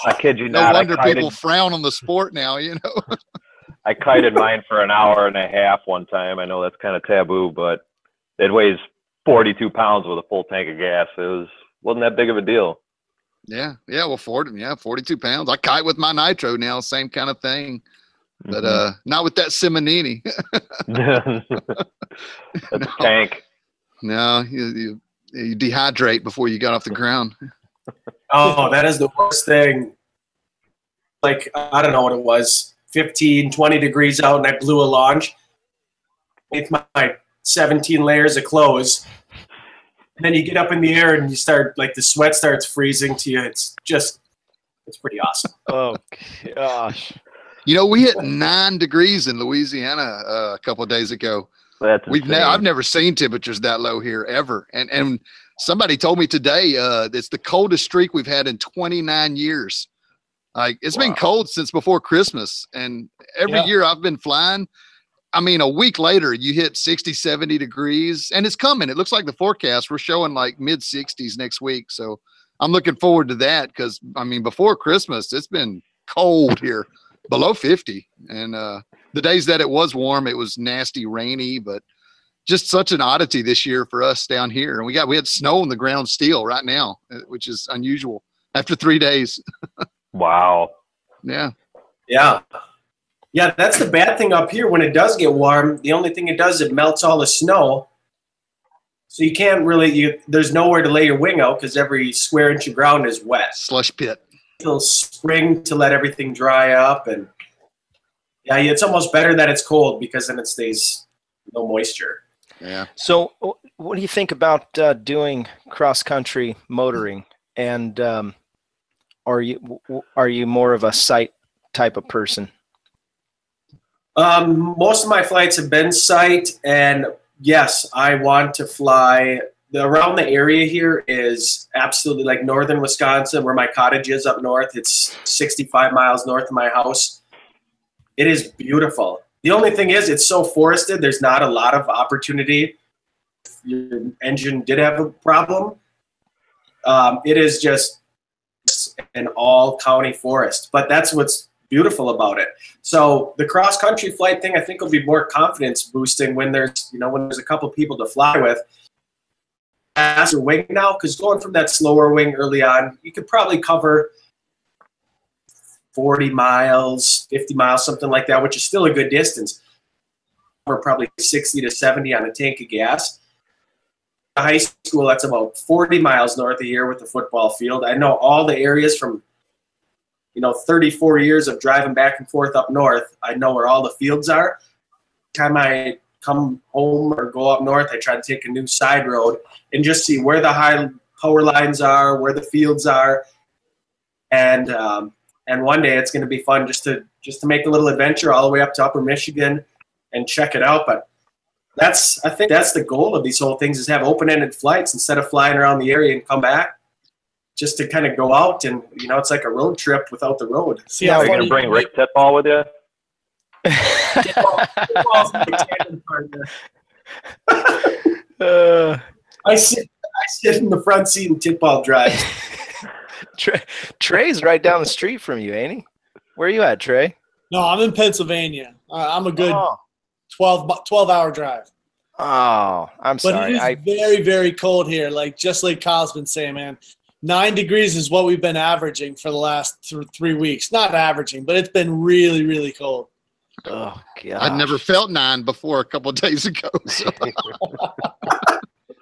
I kid you no not. No wonder people frown on the sport now. You know. I kited mine for an hour and a half one time. I know that's kind of taboo, but it weighs 42 pounds with a full tank of gas. Wasn't that big of a deal. Yeah. Well, 42 pounds. I kite with my nitro now, same kind of thing, but not with that Simonini. That's a tank. No, you dehydrate before you got off the ground. Oh, that is the worst thing. Like, I don't know what it was, 15, 20 degrees out, and I blew a launch with my 17 layers of clothes. And then you get up in the air and you start, like, the sweat starts freezing to you. It's pretty awesome. Oh, gosh. You know, we hit 9 degrees in Louisiana a couple of days ago. I've never seen temperatures that low here ever. And Somebody told me today it's the coldest streak we've had in 29 years. Like it's been cold since before Christmas, and every year I've been flying. I mean, a week later you hit 60, 70 degrees, and it's coming. It looks like the forecast we're showing like mid 60s next week. So I'm looking forward to that because I mean, before Christmas it's been cold here, below 50, and the days that it was warm, it was nasty, rainy, but just such an oddity this year for us down here. And we had snow on the ground still right now, which is unusual after 3 days. Wow. Yeah. Yeah. Yeah, that's the bad thing up here. When it does get warm, the only thing it does, it melts all the snow. So you can't really, there's nowhere to lay your wing out because every square inch of ground is wet. Slush pit. Till spring to let everything dry up. And yeah, it's almost better that it's cold because then it stays no moisture. Yeah. So what do you think about doing cross-country motoring? And are you more of a sight type of person? Most of my flights have been sight, and yes, I want to fly. Around the area here is absolutely like northern Wisconsin, where my cottage is up north. It's 65 miles north of my house. It is beautiful. The only thing is it's so forested, there's not a lot of opportunity. If your engine did have a problem, it is just an all-county forest. But that's what's beautiful about it. So the cross-country flight thing, I think, will be more confidence-boosting when there's, when there's a couple people to fly with. Faster wing now, because going from that slower wing early on, you could probably cover 40 miles, 50 miles, something like that, which is still a good distance. Or probably 60 to 70 on a tank of gas. High school, that's about 40 miles north of here with the football field. I know all the areas from 34 years of driving back and forth up north. I know where all the fields are. Every time I come home or go up north, I try to take a new side road and just see where the high power lines are, where the fields are, and one day it's going to be fun just to make a little adventure all the way up to Upper Michigan and check it out. But I think that's the goal of these whole things, is have open-ended flights instead of flying around the area and come back. Just to kind of go out and, it's like a road trip without the road. See, are you going to bring Rick Titball with you? I sit in the front seat and Titball drives. Trey's right down the street from you, ain't he? Where are you at, Trey? No, I'm in Pennsylvania. I'm a good 12-hour drive. Oh, I'm sorry. But it is very, very cold here. Just like Kyle's been saying, man. 9 degrees is what we've been averaging for the last 3 weeks. Not averaging, but it's been really, really cold. Oh, God. I'd never felt 9 before a couple of days ago. So.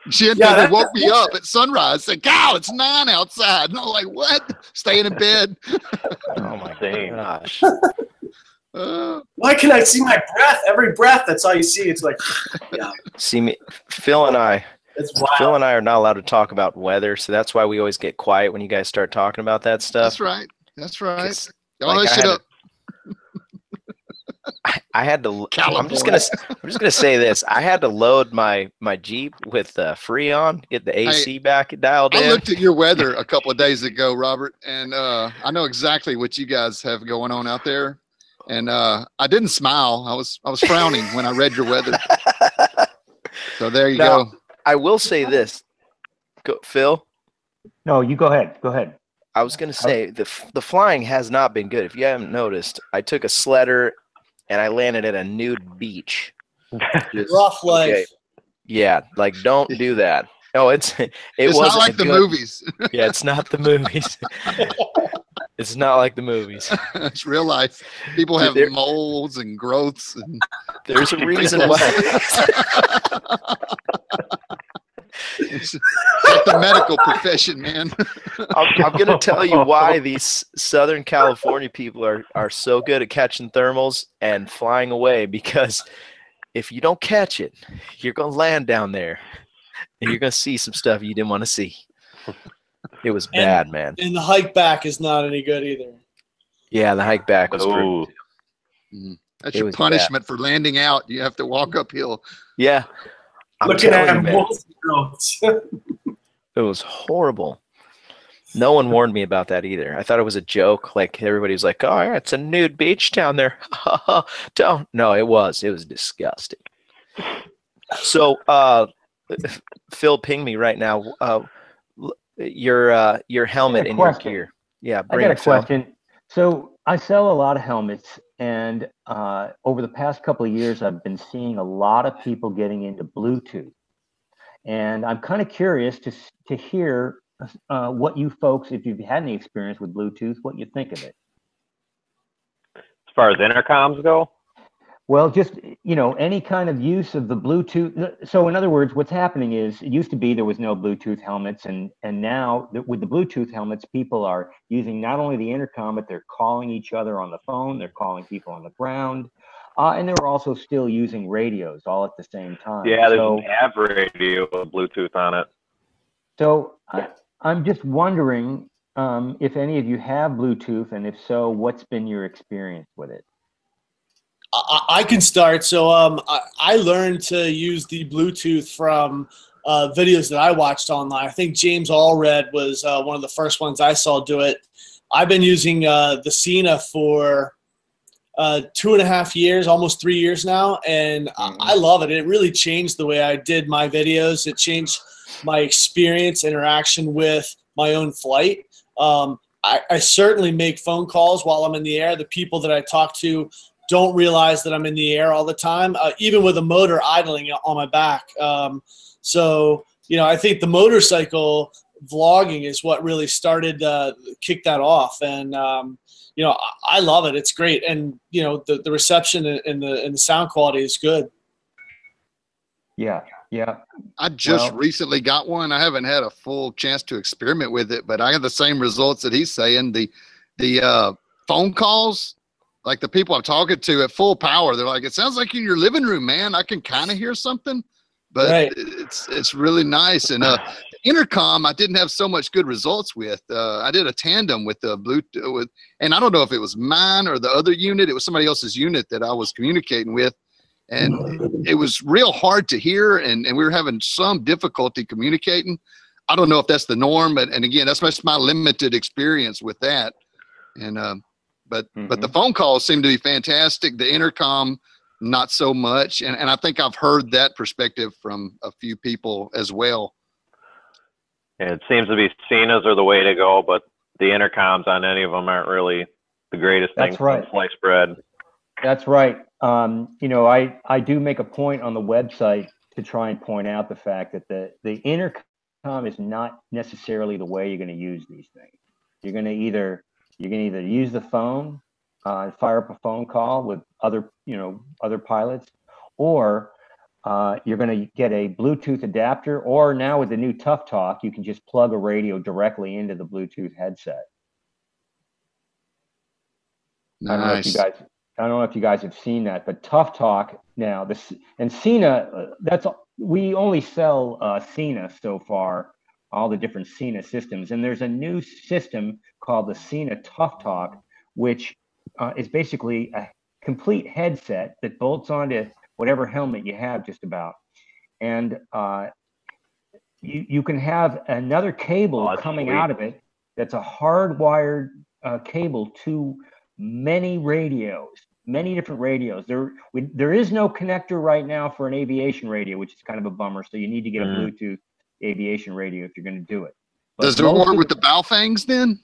Jen woke me up at sunrise, said, "Kyle, it's 9 outside." And I'm like, "What? Staying in bed?" Oh, my gosh. Why can I see my breath? Every breath, that's all you see. It's like, yeah. See me, Phil and I are not allowed to talk about weather, so that's why we always get quiet when you guys start talking about that stuff. That's right. Don't hush it up. I had to. I'm just gonna say this. I had to load my Jeep with Freon, get the AC back dialed in. I looked at your weather a couple of days ago, Robert, and I know exactly what you guys have going on out there. And I didn't smile. I was frowning when I read your weather. So there you go. I will say this, Phil. No, you go ahead. Go ahead. I was going to say the flying has not been good. If you haven't noticed, I took a sledder and I landed at a nude beach. Rough life. Okay. Yeah, don't do that. No, it's not like the movies. Yeah, it's not the movies. It's not like the movies. It's real life. People have moles and growths. And there's a reason why. It's like the medical profession, man. I'm going to tell you why these Southern California people are so good at catching thermals and flying away, because if you don't catch it, you're going to land down there and you're going to see some stuff you didn't want to see. It was bad, man. And the hike back is not any good either. Yeah, the hike back was brutal. That's your punishment for landing out. You have to walk uphill. Yeah. Looking at moles and growths. It was horrible. No one warned me about that either. I thought it was a joke. Like everybody was like, "Oh, yeah, it's a nude beach down there." Don't. No, it was disgusting. So, Phil, ping me right now. Your helmet in your gear. Yeah, I got a question. So I sell a lot of helmets, and over the past couple of years, I've been seeing a lot of people getting into Bluetooth, and I'm kind of curious to hear what you folks, if you've had any experience with Bluetooth, what you think of it. As far as intercoms go? Well, just, any kind of use of the Bluetooth. So in other words, what's happening is, it used to be there was no Bluetooth helmets, and now with the Bluetooth helmets, people are using not only the intercom, but they're calling each other on the phone, they're calling people on the ground, and they're also still using radios all at the same time. Yeah, there's an app radio with Bluetooth on it. So I'm just wondering if any of you have Bluetooth, and if so, what's been your experience with it? I can start. So I learned to use the Bluetooth from videos that I watched online. I think James Allred was one of the first ones I saw do it. I've been using the Sena for 2.5 years, almost 3 years now, and I love it. It really changed the way I did my videos. It changed my experience, interaction with my own flight. I certainly make phone calls while I'm in the air. The people that I talk to don't realize that I'm in the air all the time, even with a motor idling on my back. So, I think the motorcycle vlogging is what really started kick that off. And, I love it. It's great. And, the reception and the sound quality is good. Yeah. I just recently got one. I haven't had a full chance to experiment with it, but I have the same results that he's saying. The phone calls, like the people I'm talking to at full power, they're like, "It sounds like you're in your living room, man. I can kind of hear something," but right. It's really nice. And intercom, I didn't have so much good results with. I did a tandem with the Bluetooth, and I don't know if it was mine or the other unit. It was somebody else's unit that I was communicating with, and it was real hard to hear, and we were having some difficulty communicating. I don't know if that's the norm, and again, that's my limited experience with that. And but the phone calls seem to be fantastic. The intercom, not so much. And I think I've heard that perspective from a few people as well. And it seems to be Senas are the way to go, but the intercoms on any of them aren't really the greatest thing for sliced bread. That's right. I do make a point on the website to try and point out the fact that the intercom is not necessarily the way you're going to use these things. You're going to either use the phone and fire up a phone call with other pilots, or you're going to get a Bluetooth adapter, or now with the new Tough Talk, you can just plug a radio directly into the Bluetooth headset. Nice. I don't know if you guys have seen that, but Tough Talk now, and Sena, we only sell Sena so far, all the different Sena systems. And there's a new system called the Sena Tough Talk, which is basically a complete headset that bolts onto whatever helmet you have just about. And you can have another cable coming out of it that's a hardwired cable to many radios, many different radios. There is no connector right now for an aviation radio, which is kind of a bummer. So you need to get a Bluetooth aviation radio if you're going to do it. But does it work with the Baofangs then?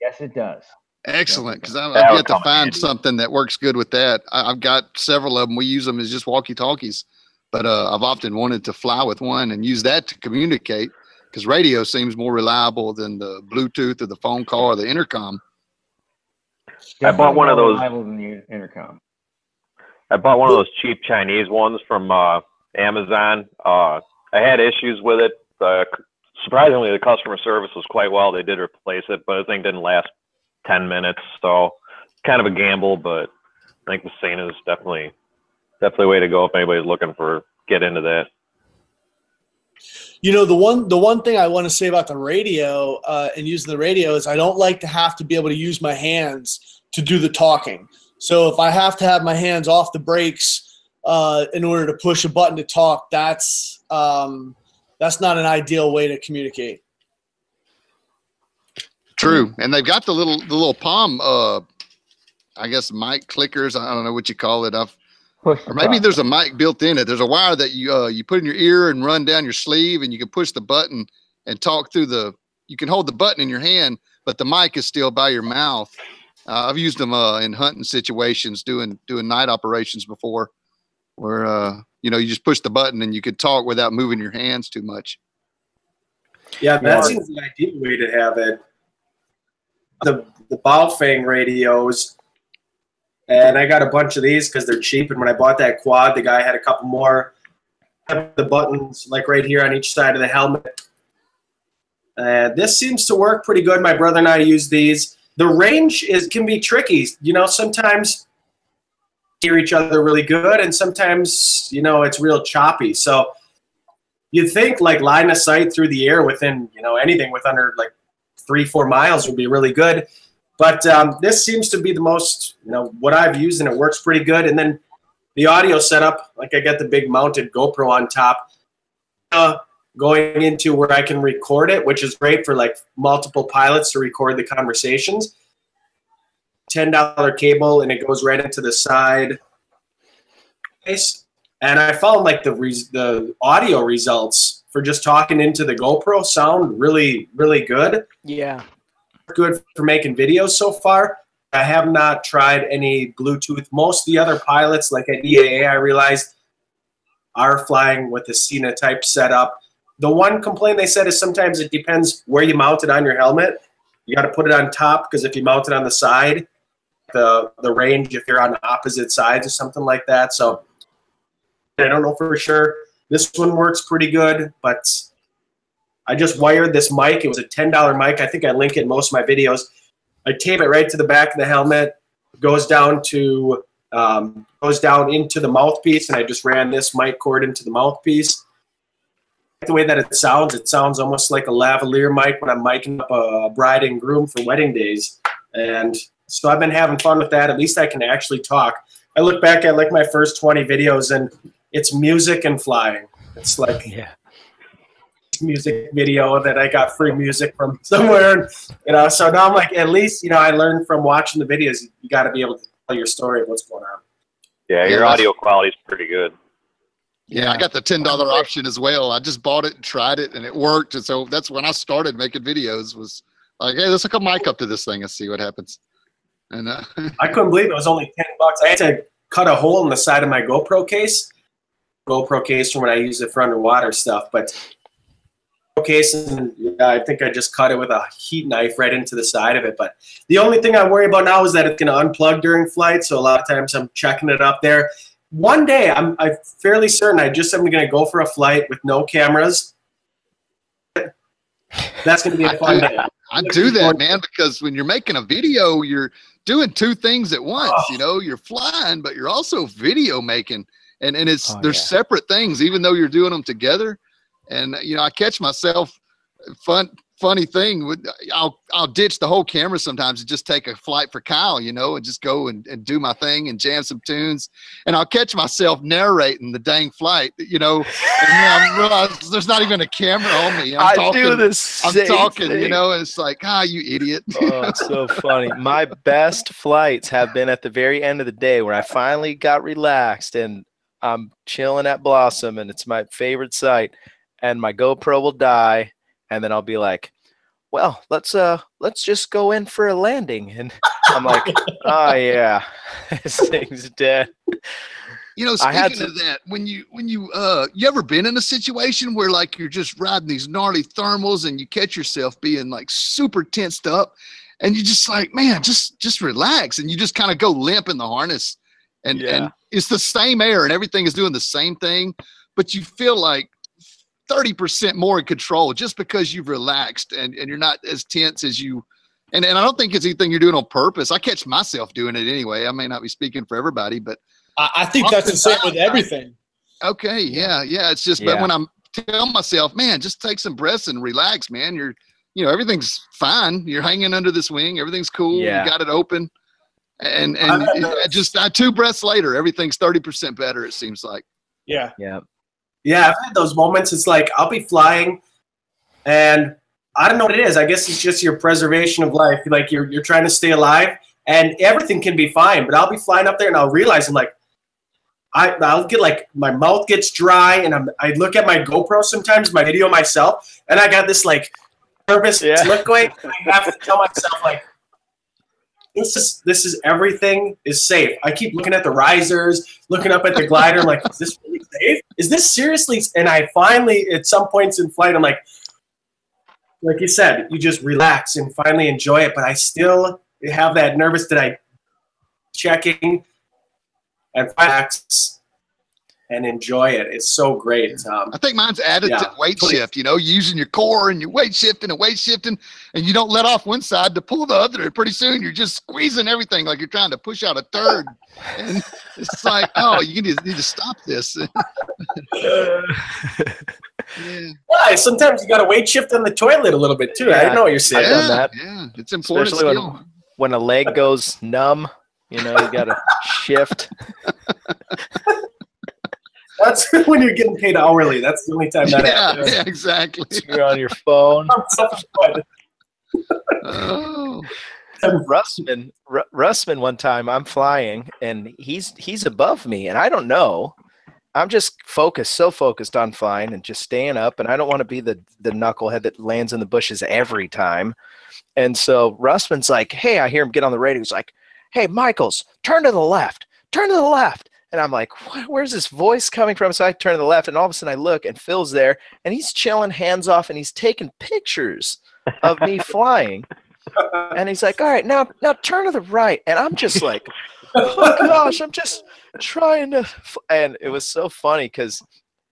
Yes, it does. Excellent, because I've yet to find something that works good with that. I've got several of them. We use them as just walkie-talkies, but I've often wanted to fly with one and use that to communicate, because radio seems more reliable than the Bluetooth or the phone call or the intercom. I bought one of those. Than the intercom. I bought one of those cheap Chinese ones from Amazon. I had issues with it. Surprisingly, the customer service was quite well. They did replace it, but the thing didn't last 10 minutes. So kind of a gamble, but I think the Sena is definitely a way to go if anybody's looking for get into that. The one thing I want to say about the radio and using the radio is I don't like to have to be able to use my hands to do the talking. So if I have to have my hands off the brakes in order to push a button to talk, that's not an ideal way to communicate. True. And they've got the little palm, I guess mic clickers. I don't know what you call it. Or maybe there's a mic built in it. There's a wire that you put in your ear and run down your sleeve, and you can push the button and talk through you can hold the button in your hand, but the mic is still by your mouth. I've used them in hunting situations, doing night operations before, where you just push the button and you could talk without moving your hands too much. Yeah, that seems the ideal way to have it. The Baofeng radios, and I got a bunch of these because they're cheap. And when I bought that quad, the guy had a couple more. The buttons like right here on each side of the helmet. This seems to work pretty good. My brother and I use these. The range can be tricky. Sometimes hear each other really good, and sometimes it's real choppy. So you'd think like line of sight through the air within anything with under like 3-4 miles would be really good. But this seems to be the most what I've used, and it works pretty good. And then the audio setup, like I got the big mounted GoPro on top, going into where I can record it, which is great for like multiple pilots to record the conversations. $10 cable, and it goes right into the side. And I found like the audio results for just talking into the GoPro sound really, really good. Yeah. Good for making videos so far. I have not tried any Bluetooth. Most of the other pilots, like at EAA, I realized, are flying with the Cena type setup. The one complaint they said is sometimes it depends where you mount it on your helmet. You got to put it on top, because if you mount it on the side, the range, if you're on opposite sides or something like that. So I don't know for sure. This one works pretty good, but I just wired this mic. It was a $10 mic. I think I link it in most of my videos. I tape it right to the back of the helmet, goes down into the mouthpiece, and I just ran this mic cord into the mouthpiece. The way that it sounds almost like a lavalier mic when I'm micing up a bride and groom for wedding days. And so I've been having fun with that. At least I can actually talk. I look back at like my first 20 videos, and it's music and flying. It's like music video that I got free music from somewhere, so now I'm like, at least I learned from watching the videos. You got to be able to tell your story of what's going on. Yeah, your audio quality is pretty good. Yeah, I got the $10 option as well. I just bought it and tried it, and it worked. And so that's when I started making videos, was like, hey, let's hook a mic up to this thing and see what happens. And I couldn't believe it was only $10. I had to cut a hole in the side of my GoPro case from when I use it for underwater stuff, but case, and I think I just cut it with a heat knife right into the side of it. But the only thing I worry about now is that it's going to unplug during flight, so a lot of times I'm checking it up there. One day, I'm fairly certain I'm going to go for a flight with no cameras. That's going to be a fun day. I do that, man, because when you're making a video, you're doing two things at once. You're flying, but you're also video making, and there's separate things, even though you're doing them together. And I catch myself, funny thing, I'll ditch the whole camera sometimes and just take a flight for Kyle, and just go and do my thing and jam some tunes. And I'll catch myself narrating the dang flight, and I realize there's not even a camera on me. I'm talking, and it's like, you idiot. Oh, it's so funny. My best flights have been at the very end of the day, where I finally got relaxed and I'm chilling at Blossom, and it's my favorite site. And my GoPro will die, and then I'll be like, well, let's just go in for a landing. And I'm like, oh yeah, this thing's dead. Speaking of that, when you ever been in a situation where like you're just riding these gnarly thermals and you catch yourself being like super tensed up, and you just like, man, just relax, and you just kind of go limp in the harness, and it's the same air and everything is doing the same thing, but you feel like 30% more in control just because you've relaxed and you're not as tense as you. And I don't think it's anything you're doing on purpose. I catch myself doing it anyway. I may not be speaking for everybody, but I think that's the same with everything. Okay. Yeah. It's just, but when I'm telling myself, man, just take some breaths and relax, man. Everything's fine. You're hanging under this wing. Everything's cool. Yeah. You got it open. And just 2 breaths later, everything's 30% better, it seems like. Yeah. Yeah, I've had those moments. It's like I'll be flying, and I don't know what it is. I guess it's just your preservation of life. Like you're trying to stay alive, and everything can be fine. But I'll be flying up there, and I'll realize I'm like, I'll get like my mouth gets dry, and I look at my GoPro sometimes, my video myself, and I got this like nervous look going. I have to tell myself like, this is everything is safe. I keep looking at the risers, looking up at the glider. I'm like, is this really safe? Is this seriously? And I finally, at some points in flight, I'm like you said, you just relax and finally enjoy it. But I still have that nervous that I checking and relax and enjoy it. It's so great. I think mine's added to weight shift, you know, using your core and your weight shifting, and you don't let off one side to pull the other. And pretty soon you're just squeezing everything like you're trying to push out a third. And it's like, oh, you need to stop this. Yeah, sometimes you got to weight shift on the toilet a little bit too. I didn't know what you're saying on that. Yeah, it's important. Especially when a leg goes numb, you know, you got to shift. That's when you're getting paid hourly. That's the only time that happens. Yeah, exactly. You're on your phone. Oh. Russman, one time I'm flying and he's above me and I don't know. I'm just so focused on flying and just staying up, and I don't want to be the knucklehead that lands in the bushes every time. And so Russman's like, hey, I hear him get on the radio. He's like, hey, Michaels, turn to the left. Turn to the left. And I'm like, where's this voice coming from? So I turn to the left, and all of a sudden I look, and Phil's there, and he's chilling, hands off, and he's taking pictures of me flying. And he's like, all right, now turn to the right. And I'm just like, oh, gosh, I'm just trying to. And it was so funny because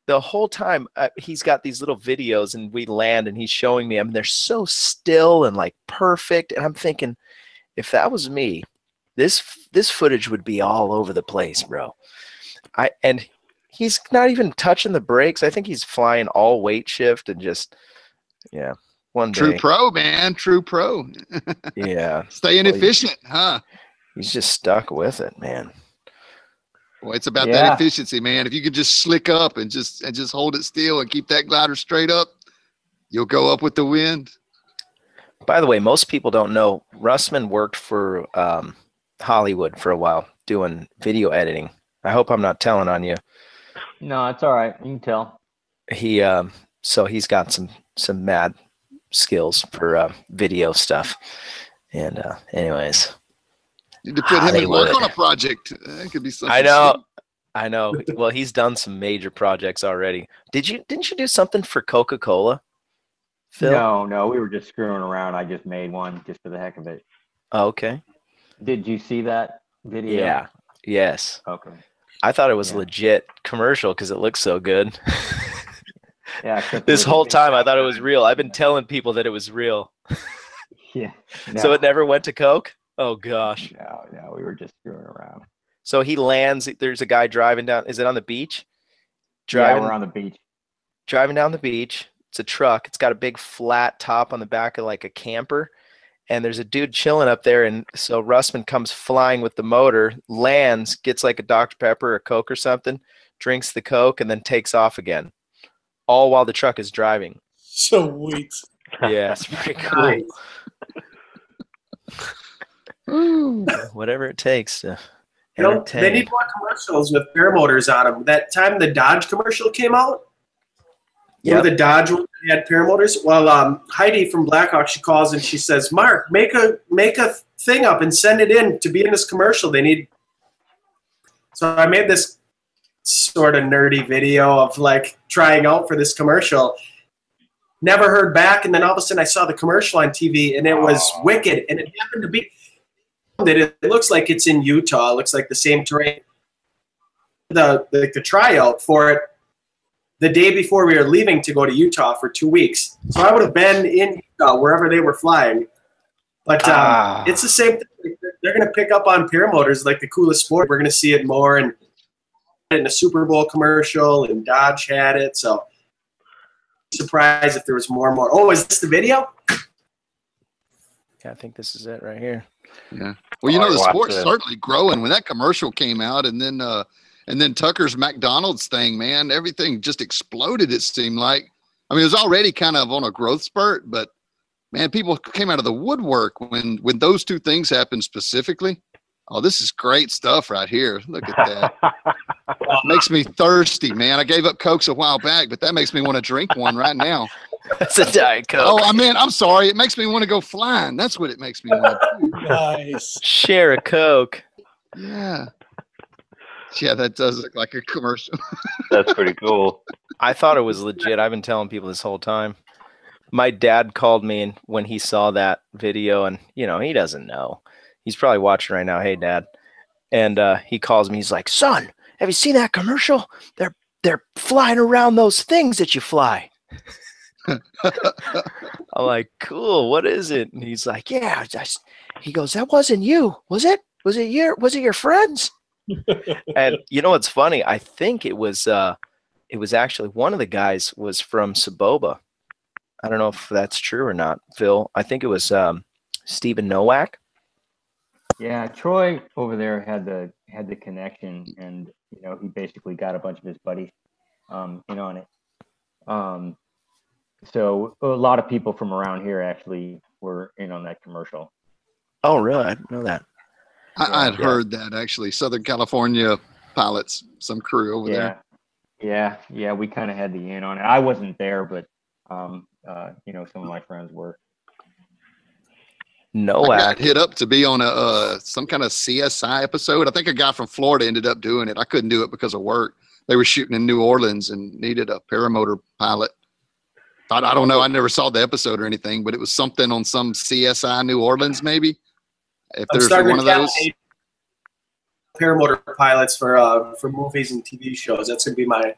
the whole time he's got these little videos, and we land, and he's showing me. I mean, they're so still and, like, perfect. And I'm thinking, if that was me, this footage would be all over the place, bro. And he's not even touching the brakes. I think he's flying all weight shift and just, one day. True pro, man. True pro. Yeah. Staying efficient, huh? He's just stuck with it, man. Well, it's about that efficiency, man. If you could just slick up and just hold it still and keep that glider straight up, you'll go up with the wind. By the way, most people don't know Russman worked for Hollywood for a while doing video editing. I hope I'm not telling on you. No, it's all right. You can tell. So he's got some mad skills for video stuff. And anyways, need to put him in work on a project. It could be something. I know. Well, he's done some major projects already. Didn't you do something for Coca-Cola, Phil? No, we were just screwing around. I just made one just for the heck of it. Oh, okay. Did you see that video? Yeah. Yes. Okay. I thought it was legit commercial because it looks so good. Yeah. This whole time I thought it was real. I've been telling people that it was real. Yeah. No. So it never went to Coke? Oh, gosh. No, we were just screwing around. So he lands. There's a guy driving down. Is it on the beach? Yeah, we're on the beach. Driving down the beach. It's a truck. It's got a big flat top on the back of like a camper. And there's a dude chilling up there. And so Russman comes flying with the motor, lands, gets like a Dr. Pepper or a Coke or something, drinks the Coke, and then takes off again. All while the truck is driving. Sweet. Yeah, it's pretty cool. Whatever it takes to entertain. They need more commercials with paramotors on them. That time the Dodge commercial came out, the Dodge had paramotors. Well, Heidi from Blackhawk, she calls and she says, "Marc, make a thing up and send it in to be in this commercial. They need." So I made this sort of nerdy video of like trying out for this commercial. Never heard back, and then all of a sudden I saw the commercial on TV, and it was wicked. And it happened to be that it looks like it's in Utah. It looks like the same terrain. The tryout for it the day before we were leaving to go to Utah for 2 weeks. So I would have been in Utah wherever they were flying. But it's the same thing. They're going to pick up on paramotors like the coolest sport. We're going to see it more in a Super Bowl commercial, and Dodge had it. So surprised if there was more and more. Oh, is this the video? Yeah, I think this is it right here. Yeah. Well, the sport's certainly growing. When that commercial came out, and then Tucker's McDonald's thing, man, everything just exploded. It seemed like. I mean, it was already kind of on a growth spurt, but man, people came out of the woodwork when those two things happened specifically. Oh, this is great stuff right here. Look at that. Makes me thirsty, man. I gave up Cokes a while back, but that makes me want to drink one right now. That's a Diet Coke. Oh, I mean, I'm sorry. It makes me want to go flying. That's what it makes me want to do. Nice. Share a Coke. Yeah. Yeah, that does look like a commercial. That's pretty cool. I thought it was legit. I've been telling people this whole time. My dad called me and when he saw that video, and you know, he doesn't know. He's probably watching right now. Hey, Dad. And he calls me. He's like, son, have you seen that commercial? They're flying around those things that you fly. I'm like, cool. What is it? And he's like, yeah. He goes, that wasn't you, was it? Was it your friends? And you know what's funny? I think it was actually one of the guys was from Saboba. I don't know if that's true or not, Phil. I think it was Stephen Nowak. Yeah, Troy over there had the connection, and you know, he basically got a bunch of his buddies in on it. So a lot of people from around here actually were in on that commercial. Oh, really? I didn't know that. I'd heard that actually. Southern California pilots, some crew over there. Yeah. We kind of had the in on it. I wasn't there, but you know, some of my friends were. I got hit up to be on some kind of CSI episode. I think a guy from Florida ended up doing it. I couldn't do it because of work. They were shooting in New Orleans and needed a paramotor pilot. I don't know. I never saw the episode or anything, but it was something on some CSI New Orleans, maybe. If there's one of those. Paramotor pilots for movies and TV shows. That's going to be my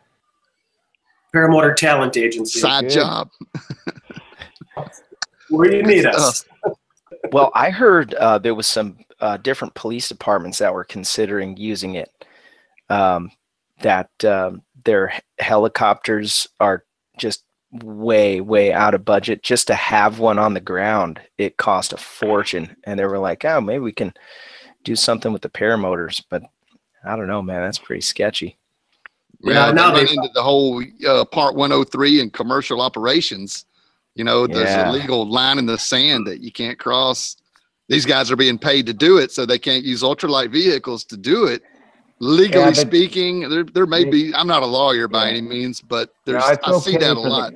paramotor talent agency. Side job. Where do you need us? Well, I heard there was some different police departments that were considering using it. That their helicopters are just way out of budget. Just to have one on the ground, it cost a fortune. And they were like, oh, maybe we can do something with the paramotors. But I don't know, man. That's pretty sketchy. Yeah, now they run into the whole Part 103 and commercial operations. You know, there's a legal line in the sand that you can't cross. These guys are being paid to do it, so they can't use ultralight vehicles to do it. Legally speaking, there may be, I'm not a lawyer by any means, but I see that a lot.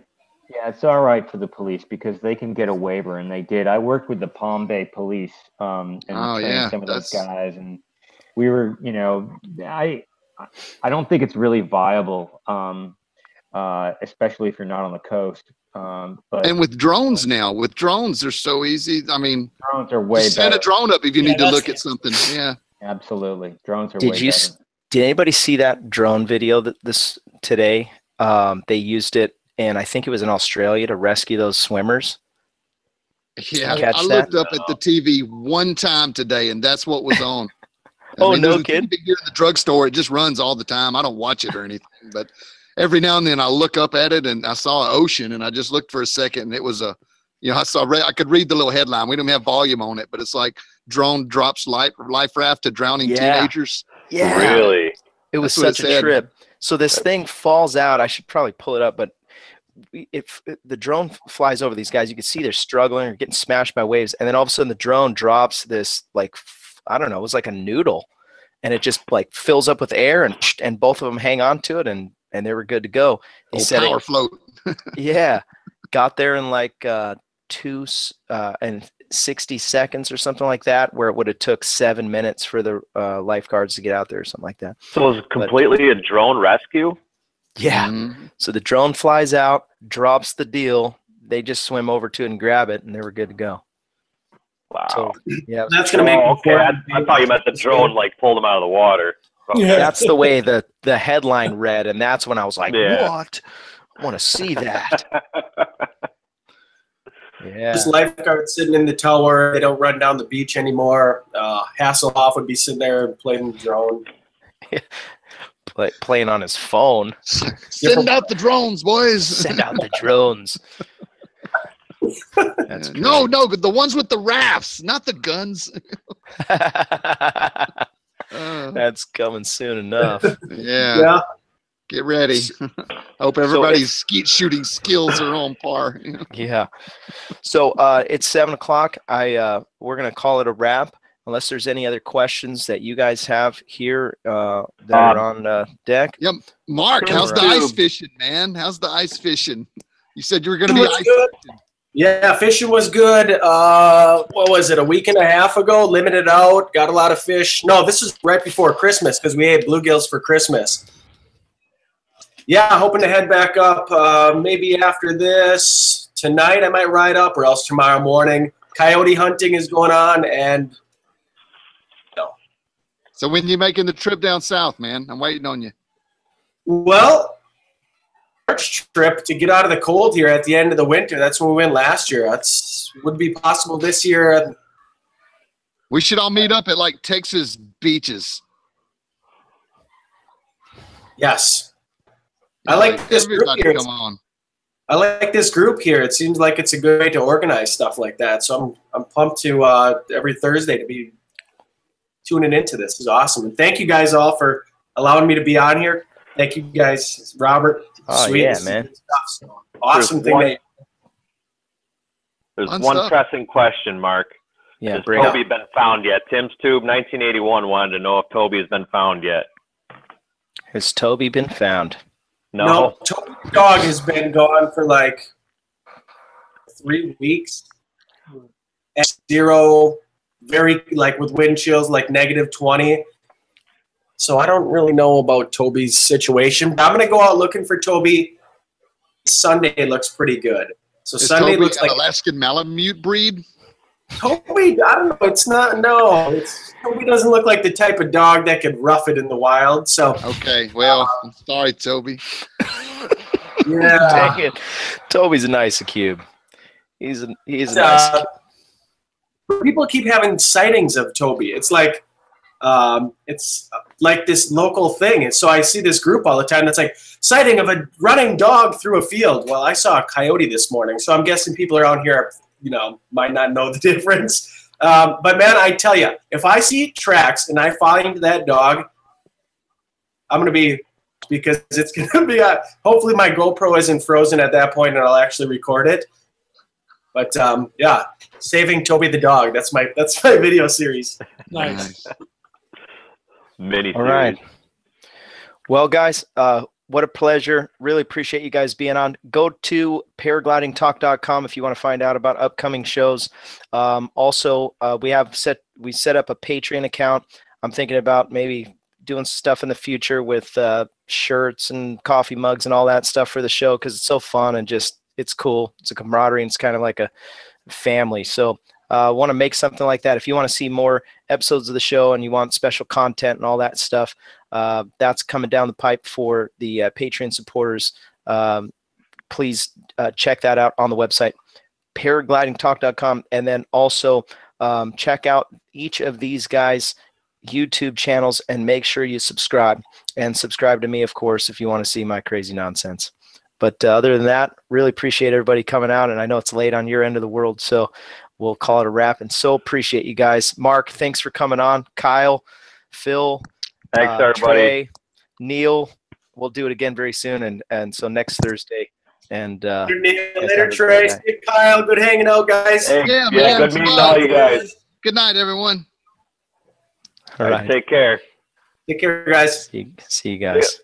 Yeah, it's all right for the police because they can get a waiver, and they did. I worked with the Palm Bay police and trained some of those guys, and we were, you know, I don't think it's really viable, especially if you're not on the coast. And with drones now, they're so easy. I mean, drones are way better. Send a drone up if you need to look at something. Yeah, absolutely. Drones are way better. Did anybody see that drone video this today? They used it, and I think it was in Australia to rescue those swimmers. Yeah, I looked up at the TV one time today, and that's what was on. No kid. Here in the drugstore, it just runs all the time. I don't watch it or anything, but every now and then I look up at it, and I saw an ocean, and I just looked for a second, and it was I could read the little headline. We don't have volume on it, but it's like drone drops life raft to drowning teenagers. Yeah, really. It was such a trip. So this thing falls out. I should probably pull it up, but if the drone flies over these guys, you can see they're struggling or getting smashed by waves, and then all of a sudden the drone drops this, like, I don't know, it was like a noodle, and it just like fills up with air, and both of them hang on to it, and they were good to go. He said power float. Yeah, got there in like 2 and 60 seconds or something like that, where it would have took 7 minutes for the lifeguards to get out there or something like that. So it was completely a drone rescue? Yeah. Mm-hmm. So the drone flies out, drops the deal. They just swim over to it and grab it, and they were good to go. Wow. So, yeah. That's going to make okay. I thought you meant the drone like pulled them out of the water. Yeah. That's the way the headline read, and that's when I was like, what? I want to see that. Yeah. Just lifeguards sitting in the tower. They don't run down the beach anymore. Hasselhoff would be sitting there and playing the drone. Playing on his phone. Send out the drones, boys. Send out the drones. That's no, the ones with the rafts, not the guns. That's coming soon enough. Yeah. Get ready. Hope everybody's skeet shooting skills are on par. Yeah. So it's 7 o'clock. We're gonna call it a wrap. Unless there's any other questions that you guys have here that are on deck. Yep. Mark, how's the ice fishing, man? How's the ice fishing? You said you were going to be ice fishing. Yeah, fishing was good. What was it, a week and a half ago? Limited out, got a lot of fish. No, this was right before Christmas because we ate bluegills for Christmas. Yeah, hoping to head back up maybe after this. Tonight I might ride up, or else tomorrow morning. Coyote hunting is going on, and so when you making the trip down south, man? I'm waiting on you. Well, March trip to get out of the cold here at the end of the winter. That's when we went last year. That's would be possible this year. We should all meet up at like Texas beaches. Yes. I like this group here. Come on. I like this group here. It seems like it's a good way to organize stuff like that. So I'm pumped to every Thursday to be tuning into this. Is awesome. And thank you guys all for allowing me to be on here. Thank you guys, Robert. Oh, sweet yeah, man. So awesome thing. There's one pressing question, Mark. Yeah, has Toby been found yet? Tim's Tube 1981 wanted to know if Toby has been found yet. Has Toby been found? No, Toby's dog has been gone for like 3 weeks. And zero, very like with wind chills, like -20. So I don't really know about Toby's situation. But I'm gonna go out looking for Toby. Sunday looks pretty good. So is Sunday Toby looks like Alaskan Malamute breed. Toby, I don't know. It's not. No, Toby doesn't look like the type of dog that could rough it in the wild. So okay, well, I'm sorry, Toby. Yeah, dang it. Toby's a nice cube. He's a nice cube. People keep having sightings of Toby. It's like this local thing. And so I see this group all the time that's like sighting of a running dog through a field. Well, I saw a coyote this morning, so I'm guessing people around here, might not know the difference. But man, I tell you, if I see tracks and I find that dog, I'm gonna be, because it's gonna be. Hopefully, my GoPro isn't frozen at that point, and I'll actually record it. But yeah, saving Toby the dog. That's my video series. Nice. Mini series. All right. Well, guys, what a pleasure. Really appreciate you guys being on. Go to paraglidingtalk.com if you want to find out about upcoming shows. Also, we set up a Patreon account. I'm thinking about maybe doing stuff in the future with shirts and coffee mugs and all that stuff for the show, because it's so fun and just it's cool. It's a camaraderie, and it's kind of like a family. So I want to make something like that. If you want to see more episodes of the show and you want special content and all that stuff, that's coming down the pipe for the Patreon supporters. Please check that out on the website, paraglidingtalk.com. And then also check out each of these guys' YouTube channels and make sure you subscribe. And subscribe to me, of course, if you want to see my crazy nonsense. But other than that, really appreciate everybody coming out. And I know it's late on your end of the world, so we'll call it a wrap. And so appreciate you guys. Mark, thanks for coming on. Kyle, Phil, thanks everybody. Trey, Neil, we'll do it again very soon. And so next Thursday. And later, Trey, Steve, Kyle, good hanging out, guys. Hey, yeah, man, good meeting all you guys. Good night, everyone. all right. Take care. Take care, guys. See you guys.